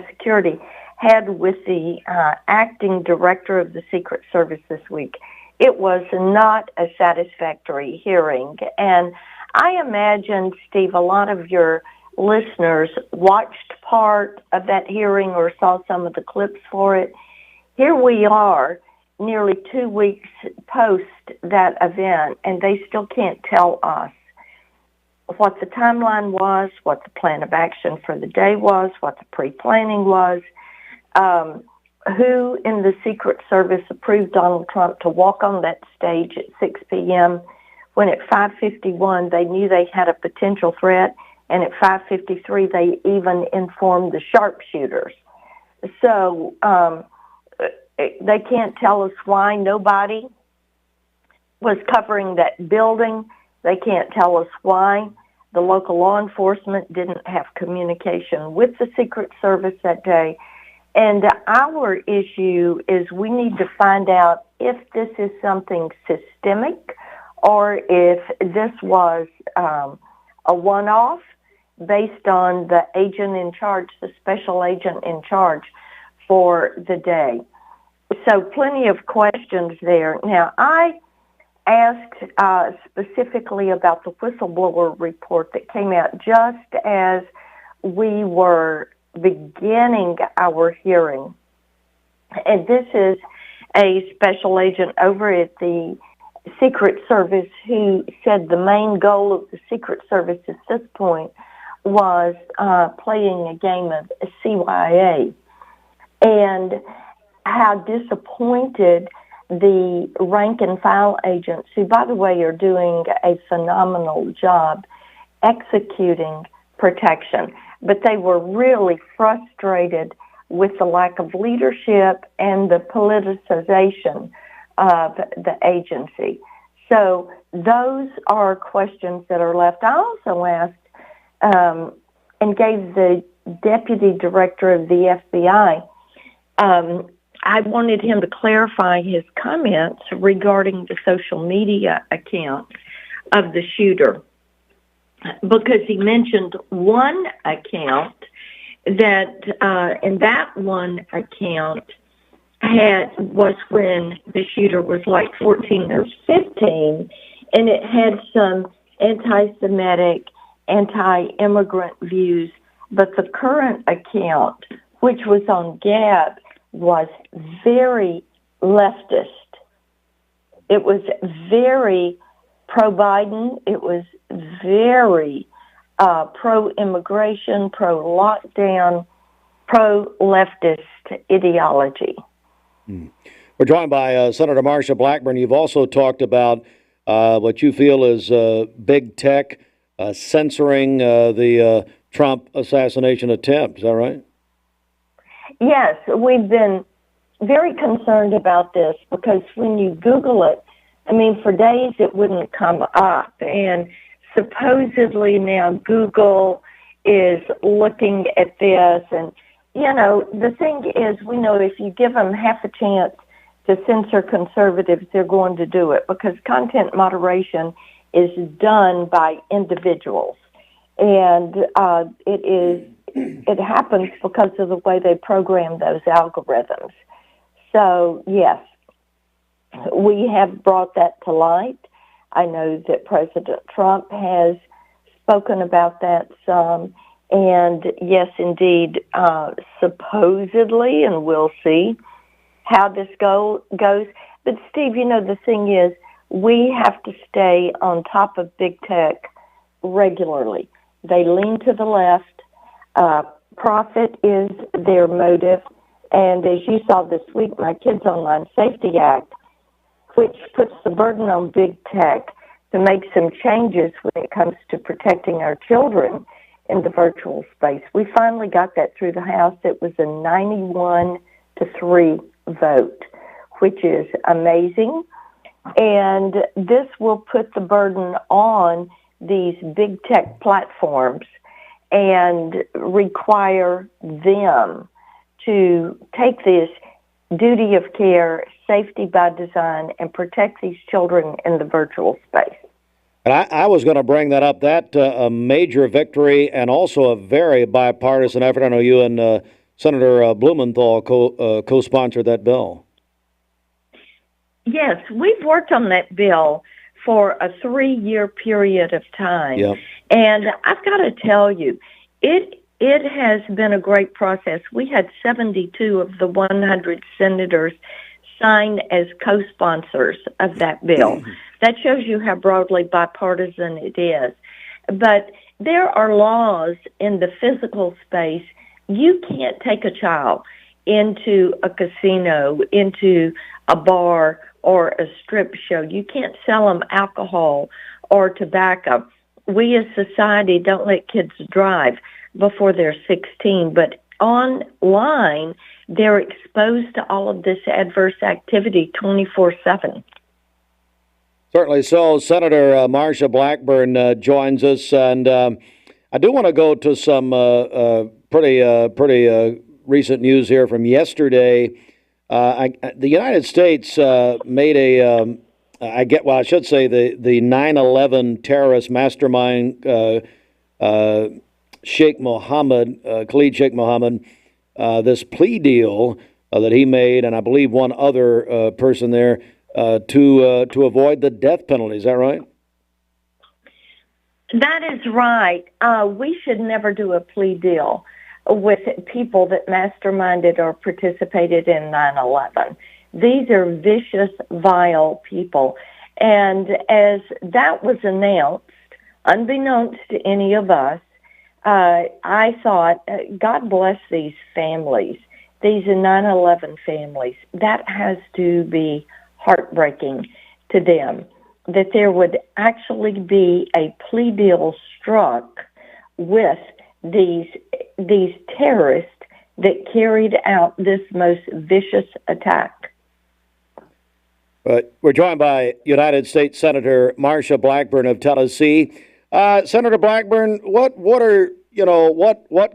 Security had with the acting director of the Secret Service this week. It was not a satisfactory hearing. And I imagine, Steve, a lot of your listeners watched part of that hearing or saw some of the clips for it. Here we are, nearly 2 weeks post that event, and they still can't tell us what the timeline was, what the plan of action for the day was, what the pre-planning was, who in the Secret Service approved Donald Trump to walk on that stage at 6 p.m. when at 5:51 they knew they had a potential threat, and at 5:53 they even informed the sharpshooters. So they can't tell us why nobody was covering that building. They can't tell us why the local law enforcement didn't have communication with the Secret Service that day. And our issue is we need to find out if this is something systemic or if this was a one-off based on the agent in charge, the special agent in charge for the day. So plenty of questions there. Now, I asked specifically about the whistleblower report that came out just as we were beginning our hearing. And this is a special agent over at the Secret Service who said the main goal of the Secret Service at this point was playing a game of CYA, and how disappointed the rank and file agents, who, by the way, are doing a phenomenal job executing protection, but they were really frustrated with the lack of leadership and the politicization of the agency. So those are questions that are left. I also asked and gave the deputy director of the FBI, I wanted him to clarify his comments regarding the social media accounts of the shooter, because he mentioned one account that, and that one account was when the shooter was like 14 or 15, and it had some anti-Semitic, anti-immigrant views, but the current account, which was on Gab, was very leftist. It was very pro-Biden. It was very pro-immigration, pro-lockdown, pro-leftist ideology. We're joined by Senator Marsha Blackburn. You've also talked about what you feel is big tech censoring the Trump assassination attempt. Is that right? Yes, we've been very concerned about this because when you Google it, I mean, for days it wouldn't come up. And supposedly now Google is looking at this. And, you know, the thing is, we know if you give them half a chance to censor conservatives, they're going to do it, because content moderation is done by individuals. And it happens because of the way they program those algorithms. So, yes, we have brought that to light. I know that President Trump has spoken about that some. And, yes, indeed, supposedly, and we'll see how this goes. But, Steve, you know, the thing is, we have to stay on top of big tech regularly. They lean to the left. Profit is their motive. And as you saw this week, my Kids Online Safety Act, which puts the burden on big tech to make some changes when it comes to protecting our children in the virtual space. We finally got that through the House. It was a 91-3 vote, which is amazing. And this will put the burden on these big tech platforms and require them to take this duty of care, safety by design, and protect these children in the virtual space. And I was going to bring that up, that a major victory and also a very bipartisan effort. I know you and Senator Blumenthal co-sponsored that bill. Yes, we've worked on that bill for a 3-year period of time. Yep. And I've got to tell you, it has been a great process. We had 72 of the 100 senators sign as co-sponsors of that bill. That shows you how broadly bipartisan it is. But there are laws in the physical space. You can't take a child into a casino, into a bar, or a strip show. You can't sell them alcohol or tobacco. We as society don't let kids drive before they're 16, but online, they're exposed to all of this adverse activity 24/7. Certainly so. Senator Marsha Blackburn joins us, and I do want to go to some pretty recent news here from yesterday. The United States made I should say the 9/11 terrorist mastermind, Sheikh Mohammed, Khalid Sheikh Mohammed, this plea deal that he made, and I believe one other person there, to avoid the death penalty. Is that right? That is right. We should never do a plea deal with people that masterminded or participated in 9/11. These are vicious, vile people. And as that was announced, unbeknownst to any of us, I thought, God bless these families, these 9/11 families. That has to be heartbreaking to them, that there would actually be a plea deal struck with these terrorists that carried out this most vicious attack. We're joined by United States Senator Marsha Blackburn of Tennessee. Senator Blackburn, what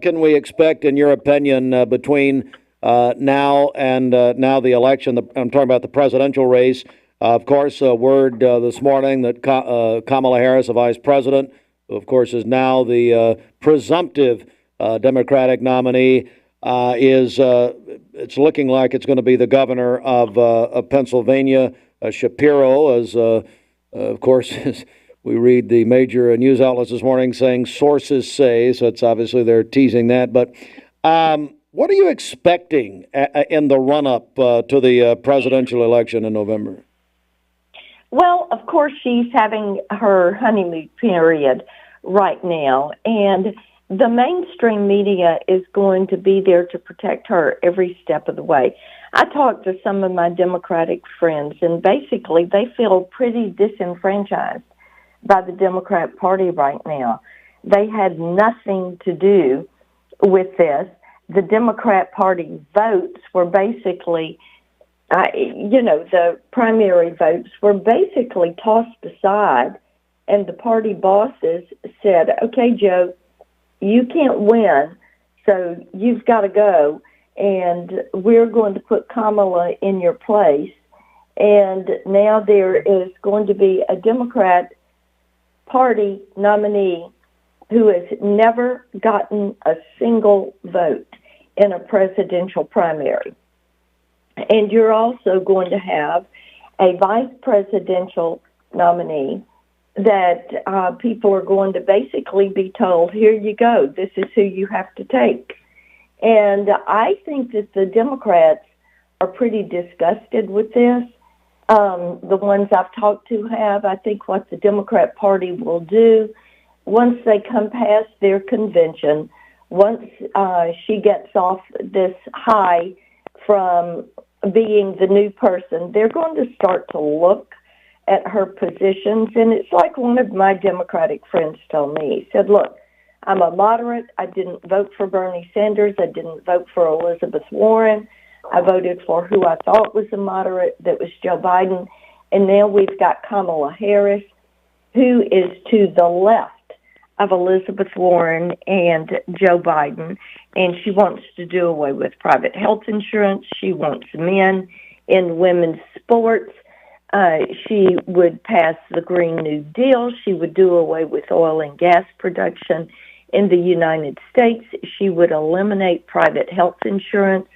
can we expect in your opinion between now and now the election? I'm talking about the presidential race. Of course, word this morning that Kamala Harris, the vice president, of course, is now the presumptive Democratic nominee. It's looking like it's going to be the governor of Pennsylvania, Shapiro, as of course we read the major news outlets this morning saying sources say, so it's obviously they're teasing that. But what are you expecting in the run-up to the presidential election in November? Well, of course, she's having her honeymoon period right now, and the mainstream media is going to be there to protect her every step of the way. I talked to some of my Democratic friends, and basically they feel pretty disenfranchised by the Democrat Party right now. They had nothing to do with this. The Democrat Party votes were basically, the primary votes were basically tossed aside, and the party bosses said, okay, Joe, you can't win, so you've got to go, and we're going to put Kamala in your place. And now there is going to be a Democrat Party nominee who has never gotten a single vote in a presidential primary. And you're also going to have a vice presidential nominee that people are going to basically be told, here you go, this is who you have to take. And I think that the Democrats are pretty disgusted with this. The ones I've talked to have. I think what the Democrat Party will do, once they come past their convention, once she gets off this high from being the new person, they're going to start to look at her positions. And it's like one of my Democratic friends told me. He said, look, I'm a moderate. I didn't vote for Bernie Sanders. I didn't vote for Elizabeth Warren. I voted for who I thought was a moderate, that was Joe Biden. And now we've got Kamala Harris, who is to the left of Elizabeth Warren and Joe Biden. And she wants to do away with private health insurance. She wants men in women's sports. She would pass the Green New Deal. She would do away with oil and gas production in the United States. She would eliminate private health insurance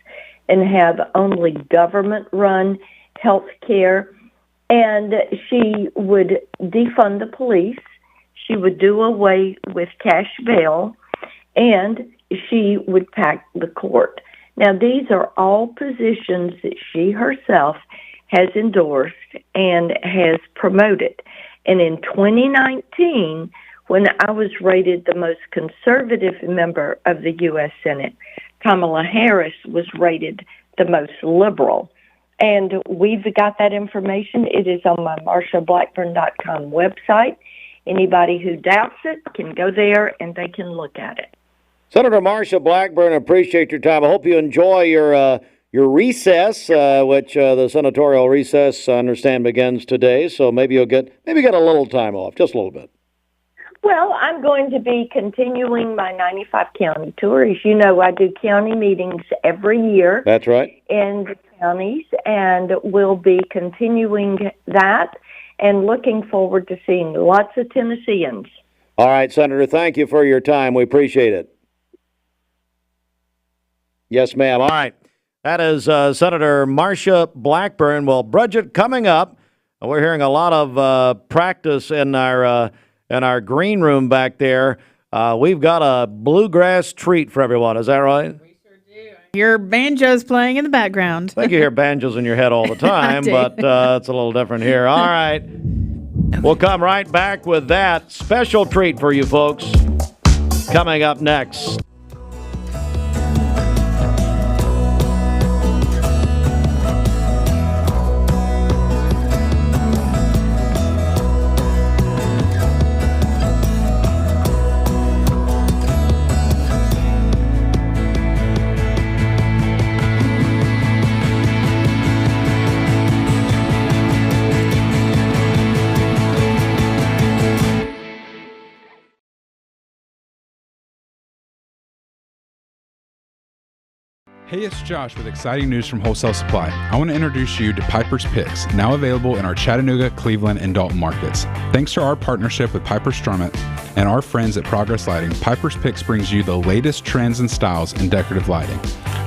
and have only government-run health care. And she would defund the police. She would do away with cash bail, and she would pack the court. Now, these are all positions that she herself has endorsed and has promoted. And in 2019, when I was rated the most conservative member of the U.S. Senate, Kamala Harris was rated the most liberal. And we've got that information. It is on my MarshaBlackburn.com website. Anybody who doubts it can go there and they can look at it. Senator Marsha Blackburn, appreciate your time. I hope you enjoy your recess, which the senatorial recess, I understand, begins today. So maybe you'll get a little time off, just a little bit. Well, I'm going to be continuing my 95 county tour. As you know, I do county meetings every year. That's right. In the counties, and we'll be continuing that. and looking forward to seeing lots of Tennesseans. All right, Senator, thank you for your time. We appreciate it. Yes, ma'am. All right. That is Senator Marcia Blackburn. Well, Bridget, coming up, we're hearing a lot of practice in our green room back there. We've got a bluegrass treat for everyone. Is that right? Your banjo's playing in the background. I think you hear banjos in your head all the time, but it's a little different here. All right. We'll come right back with that special treat for you folks coming up next. Hey, it's Josh with exciting news from Wholesale Supply. I want to introduce you to Piper's Picks, now available in our Chattanooga, Cleveland, and Dalton markets. Thanks to our partnership with Piper Strummett and our friends at Progress Lighting, Piper's Picks brings you the latest trends and styles in decorative lighting.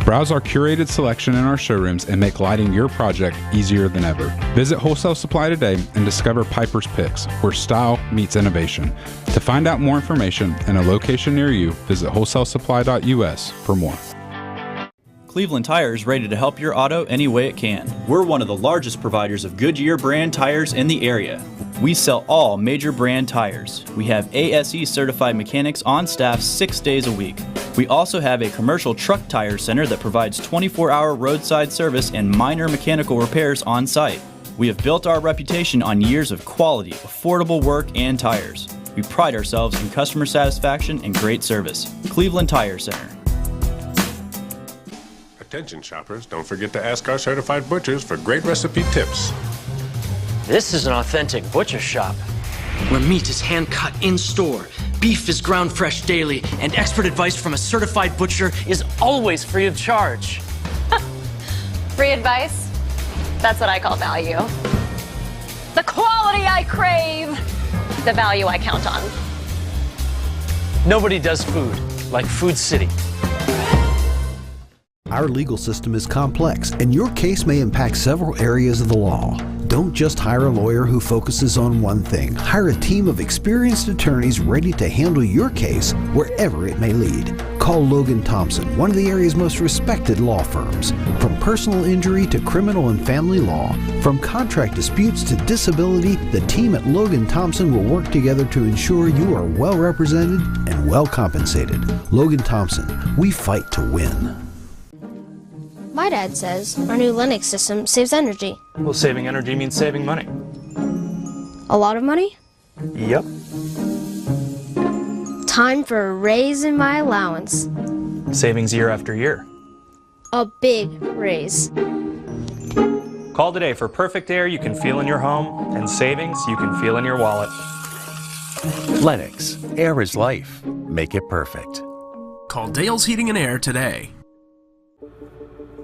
Browse our curated selection in our showrooms and make lighting your project easier than ever. Visit Wholesale Supply today and discover Piper's Picks, where style meets innovation. To find out more information and a location near you, visit wholesalesupply.us for more. Cleveland Tire is ready to help your auto any way it can. We're one of the largest providers of Goodyear brand tires in the area. We sell all major brand tires. We have ASE certified mechanics on staff 6 days a week. We also have a commercial truck tire center that provides 24-hour roadside service and minor mechanical repairs on site. We have built our reputation on years of quality, affordable work and tires. We pride ourselves in customer satisfaction and great service. Cleveland Tire Center. Attention shoppers, don't forget to ask our certified butchers for great recipe tips. This is an authentic butcher shop, where meat is hand-cut in-store, beef is ground fresh daily, and expert advice from a certified butcher is always free of charge. Free advice? That's what I call value. The quality I crave, the value I count on. Nobody does food like Food City. Our legal system is complex, and your case may impact several areas of the law. Don't just hire a lawyer who focuses on one thing. Hire a team of experienced attorneys ready to handle your case wherever it may lead. Call Logan Thompson, one of the area's most respected law firms. From personal injury to criminal and family law, from contract disputes to disability, the team at Logan Thompson will work together to ensure you are well represented and well compensated. Logan Thompson, we fight to win. My dad says our new Linux system saves energy. Well, saving energy means saving money. A lot of money? Yep. Time for a raise in my allowance. Savings year after year. A big raise. Call today for perfect air you can feel in your home and savings you can feel in your wallet. Lennox. Air is life. Make it perfect. Call Dale's Heating and Air today.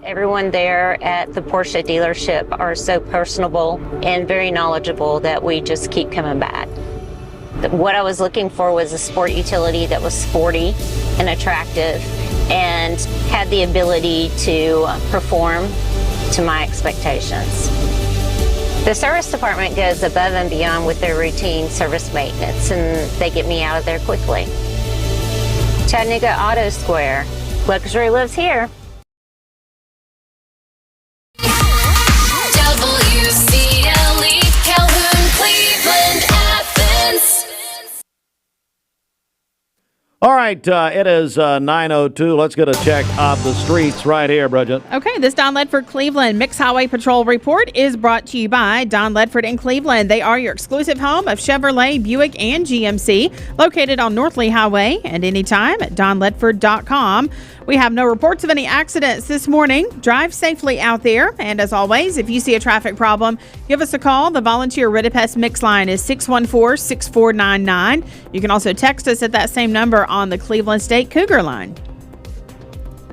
Everyone there at the Porsche dealership are so personable and very knowledgeable that we just keep coming back. What I was looking for was a sport utility that was sporty and attractive and had the ability to perform to my expectations. The service department goes above and beyond with their routine service maintenance, and they get me out of there quickly. Chattanooga Auto Square. Luxury lives here. WCLE, Calhoun, Cleveland, Athens. All right, it is 9:02. Let's get a check of the streets right here, Bridget. Okay, this Don Ledford Cleveland Mixed Highway Patrol report is brought to you by Don Ledford in Cleveland. They are your exclusive home of Chevrolet, Buick, and GMC, located on North Lee Highway and anytime at donledford.com. We have no reports of any accidents this morning. Drive safely out there. And as always, if you see a traffic problem, give us a call. The volunteer Ridipest Mix line is 614-6499. You can also text us at that same number on the Cleveland State Cougar line.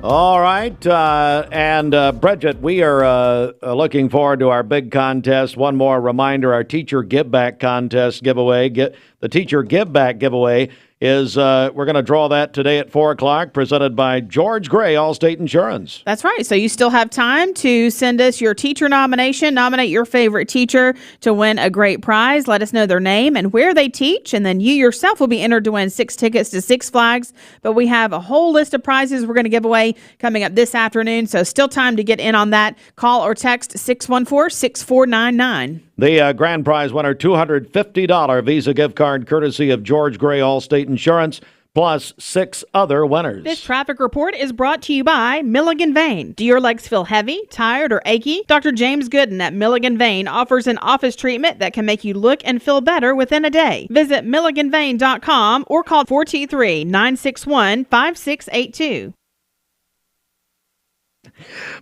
All right. And Bridget, we are looking forward to our big contest. One more reminder, our Teacher Give Back contest giveaway. The Teacher Give Back giveaway is we're going to draw that today at 4 o'clock, presented by George Gray, Allstate Insurance. That's right. So you still have time to send us your teacher nomination. Nominate your favorite teacher to win a great prize. Let us know their name and where they teach, and then you yourself will be entered to win 6 tickets to Six Flags. But we have a whole list of prizes we're going to give away coming up this afternoon, so still time to get in on that. Call or text 614-6499. The grand prize winner, $250 Visa gift card courtesy of George Gray, Allstate Insurance, plus 6 other winners. This traffic report is brought to you by Milligan Vein. Do your legs feel heavy, tired, or achy? Dr. James Gooden at Milligan Vein offers an office treatment that can make you look and feel better within a day. Visit milliganvein.com or call 423-961-5682.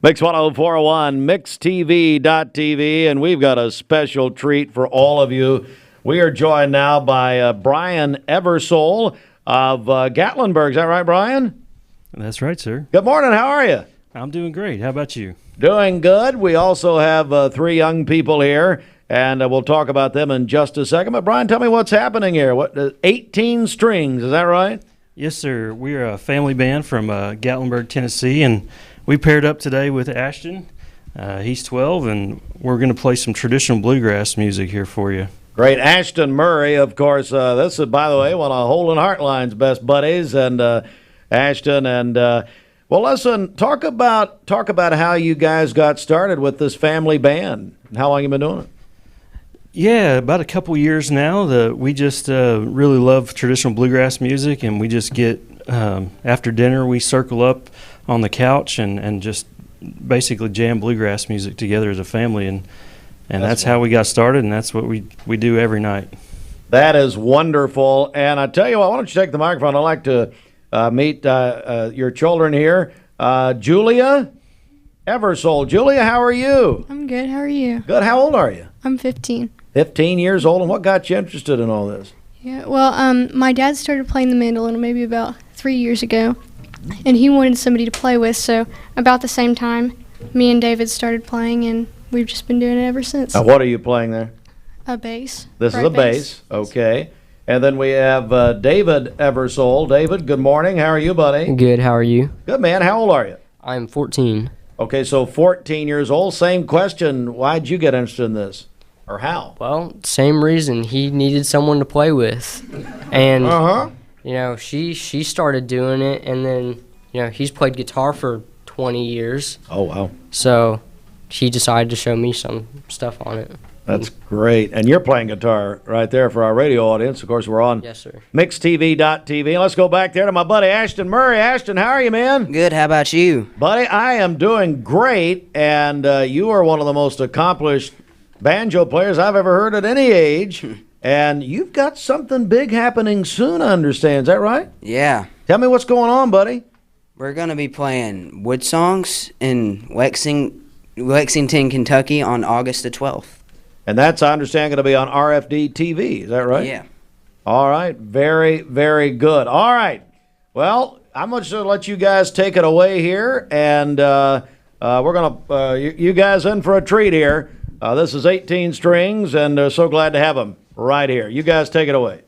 Mix 104.1, MixTV.tv, and we've got a special treat for all of you. We are joined now by Brian Eversole of Gatlinburg. Is that right, Brian? That's right, sir. Good morning. How are you? I'm doing great. How about you? Doing good. We also have 3 young people here, and we'll talk about them in just a second. But, Brian, tell me what's happening here. 18 strings, is that right? Yes, sir. We're a family band from Gatlinburg, Tennessee, and we paired up today with Ashton. He's 12, and we're going to play some traditional bluegrass music here for you. Great. Ashton Murray, of course. This is, by the way, one of Hole and Heartline's best buddies. And Ashton, and well, listen, talk about how you guys got started with this family band. How long you been doing it? Yeah, about a couple years now. We just really love traditional bluegrass music, and we just get, after dinner, we circle up on the couch and just basically jam bluegrass music together as a family, and that's how we got started, and that's what we do every night. That is wonderful. And I tell you what, why don't you take the microphone? I'd like to meet your children here. Julia Eversole. Julia, how are you? I'm good. How are you? Good. How old are you? I'm 15. 15 years old. And what got you interested in all this? Yeah, well, my dad started playing the mandolin maybe about 3 years ago, and he wanted somebody to play with, so about the same time, me and David started playing, and we've just been doing it ever since. Now, what are you playing there? A bass. This is a bass. Okay. And then we have David Eversole. David, good morning. How are you, buddy? Good. How are you? Good, man. How old are you? I'm 14. Okay, so 14 years old. Same question. Why'd you get interested in this? Or how? Well, same reason. He needed someone to play with. And, you know, she started doing it, and then, you know, he's played guitar for 20 years. Oh, wow. So he decided to show me some stuff on it. That's great. And you're playing guitar right there for our radio audience. Of course, we're on MixTV.tv. Let's go back there to my buddy Ashton Murray. Ashton, how are you, man? Good. How about you? Buddy, I am doing great, and you are one of the most accomplished banjo players I've ever heard at any age. And you've got something big happening soon, I understand. Is that right? Yeah. Tell me what's going on, buddy. We're going to be playing Wood Songs in Lexington, Kentucky on August the 12th. And that's, I understand, going to be on RFD TV. Is that right? Yeah. All right. Very, very good. All right. Well, I'm going to let you guys take it away here. And we're going to, you guys in for a treat here. This is 18 strings, and so glad to have them right here. You guys take it away.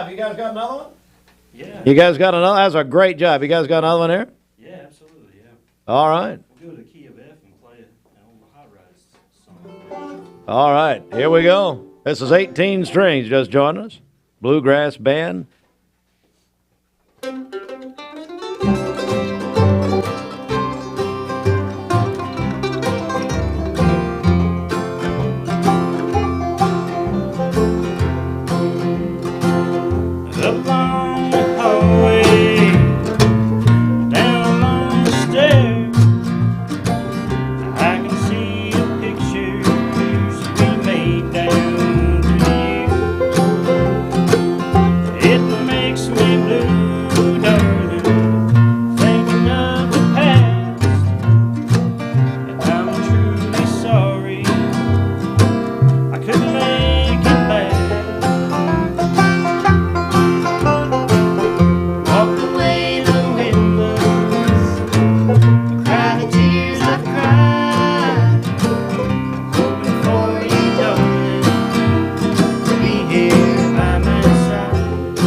job. You guys got another one? Yeah. You guys got another? That's a great job. You guys got another one here? Yeah, absolutely, yeah. All right. We'll go to the key of F and play an old high rise song. All right. Here we go. This is 18 Strings just joined us. Bluegrass Band. Along the hallway, down along the stairs, I can see the pictures we made down to you. It makes me blue, darling, thinking of the past, and I'm truly sorry I couldn't make it back. Walked away the windows, cried the tears I've cried, hoping for you, darling, to be here by my side.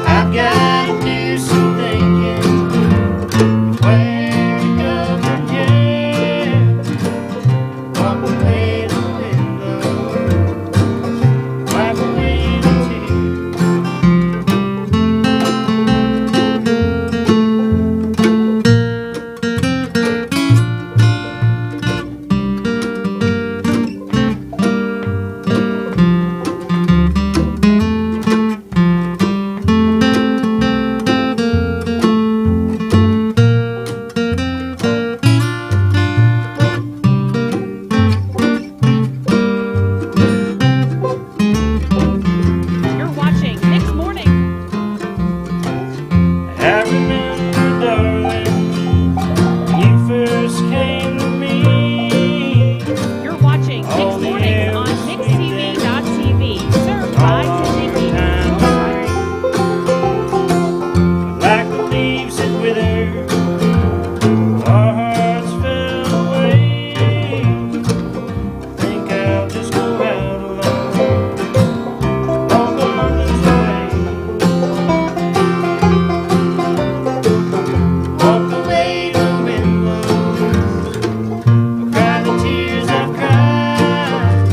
I've got to do some thinking, where to go from here. Walk away the window, wipe away the tears. You're watching Next Morning. I remember, darling, when you first came to me. You're watching All Next the Morning air on was sweet mixtv.tv. Served by Sydney Like the leaves that wither, our hearts fell away. Think I'll just go out alone, walk on this way. Walk away the windows, cry the tears I've cried,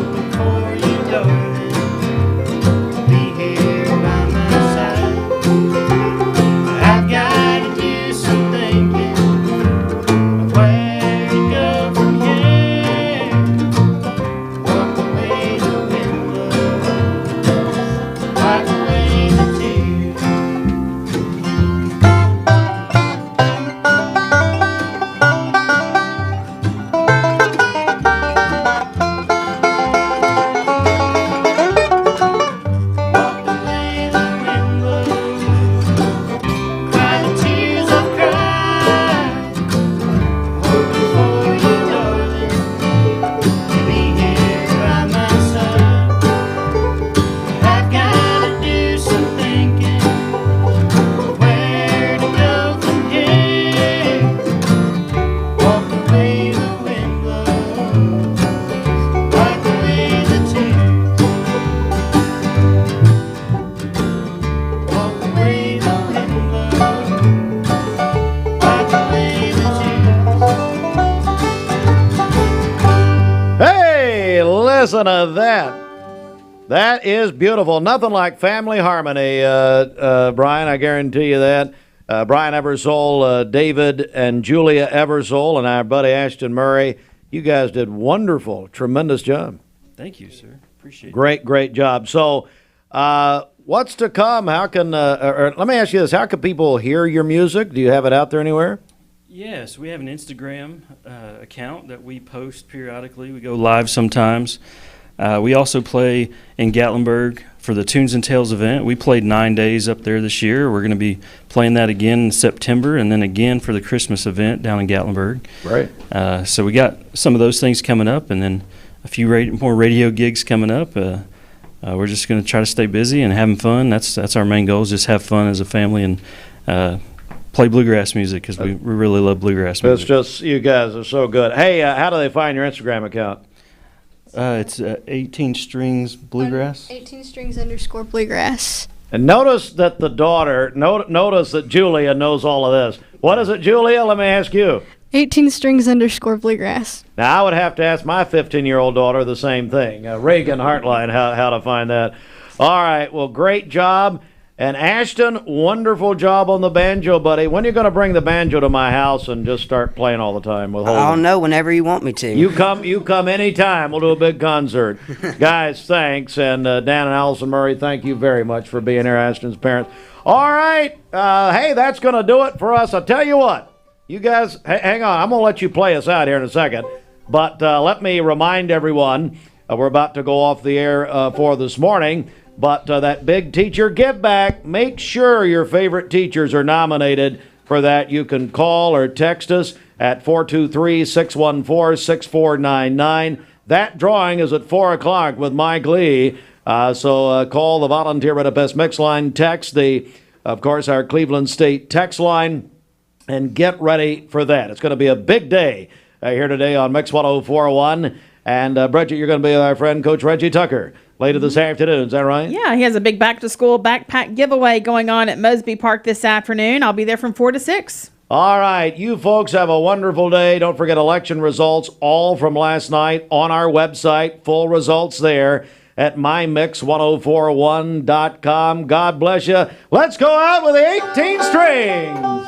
hoping for you, darling, to be here by my side. I've got to do some thinking of where to go from here. Walk away the windows, wipe away the tears. Walk away the windows, cry the tears I've cried, hoping for you, darling, to be here by my side. I've got to do some thinking, where to go from here. Walk away the windows, wipe away the tears. Walk away the windows, wipe away the tears. Hey, listen to that. That is beautiful. Nothing like family harmony, Brian. I guarantee you that. Brian Eversole, David and Julia Eversole, and our buddy Ashton Murray. You guys did wonderful. Tremendous job. Thank you, sir. Appreciate it. Great job. So, what's to come? How can, or let me ask you this. How can people hear your music? Do you have it out there anywhere? Yes, we have an Instagram account that we post periodically. We go live sometimes. We also play in Gatlinburg for the Tunes and Tales event. We played 9 days up there this year. We're going to be playing that again in September, and then again for the Christmas event down in Gatlinburg. Right. So we got some of those things coming up, and then a few more radio gigs coming up. We're just going to try to stay busy and having fun. That's our main goal, is just have fun as a family and play bluegrass music, because we really love bluegrass music. It's just, you guys are so good. Hey, how do they find your Instagram account? It's 18 strings bluegrass. 18 strings underscore bluegrass. And notice that the daughter, notice that Julia knows all of this. What is it, Julia? Let me ask you. 18 strings underscore bluegrass. Now, I would have to ask my 15-year-old daughter the same thing. Reagan Hartline, how to find that. All right, well, great job. And Ashton, wonderful job on the banjo, buddy. When are you going to bring the banjo to my house and just start playing all the time with Holden? I'll know whenever you want me to. You come anytime. We'll do a big concert. Guys, thanks. And Dan and Allison Murray, thank you very much for being here, Ashton's parents. All right. Hey, that's going to do it for us. I'll tell you what. You guys, hang on. I'm going to let you play us out here in a second. But let me remind everyone, we're about to go off the air for this morning. But that big teacher give back, make sure your favorite teachers are nominated for that. You can call or text us at 423-614-6499. That drawing is at 4 o'clock with Mike Lee. So call the Volunteer at a Best Mix line, text of course, our Cleveland State text line, and get ready for that. It's going to be a big day here today on Mix 104.1. And Bridget, you're going to be with our friend Coach Reggie Tucker later this afternoon. Is that right? Yeah, he has a big back-to-school backpack giveaway going on at Mosby Park this afternoon. I'll be there from 4 to 6. All right. You folks have a wonderful day. Don't forget election results, all from last night on our website. Full results there at mymix1041.com. God bless you. Let's go out with the 18 strings.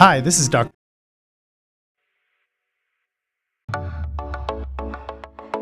Hi, this is Dr.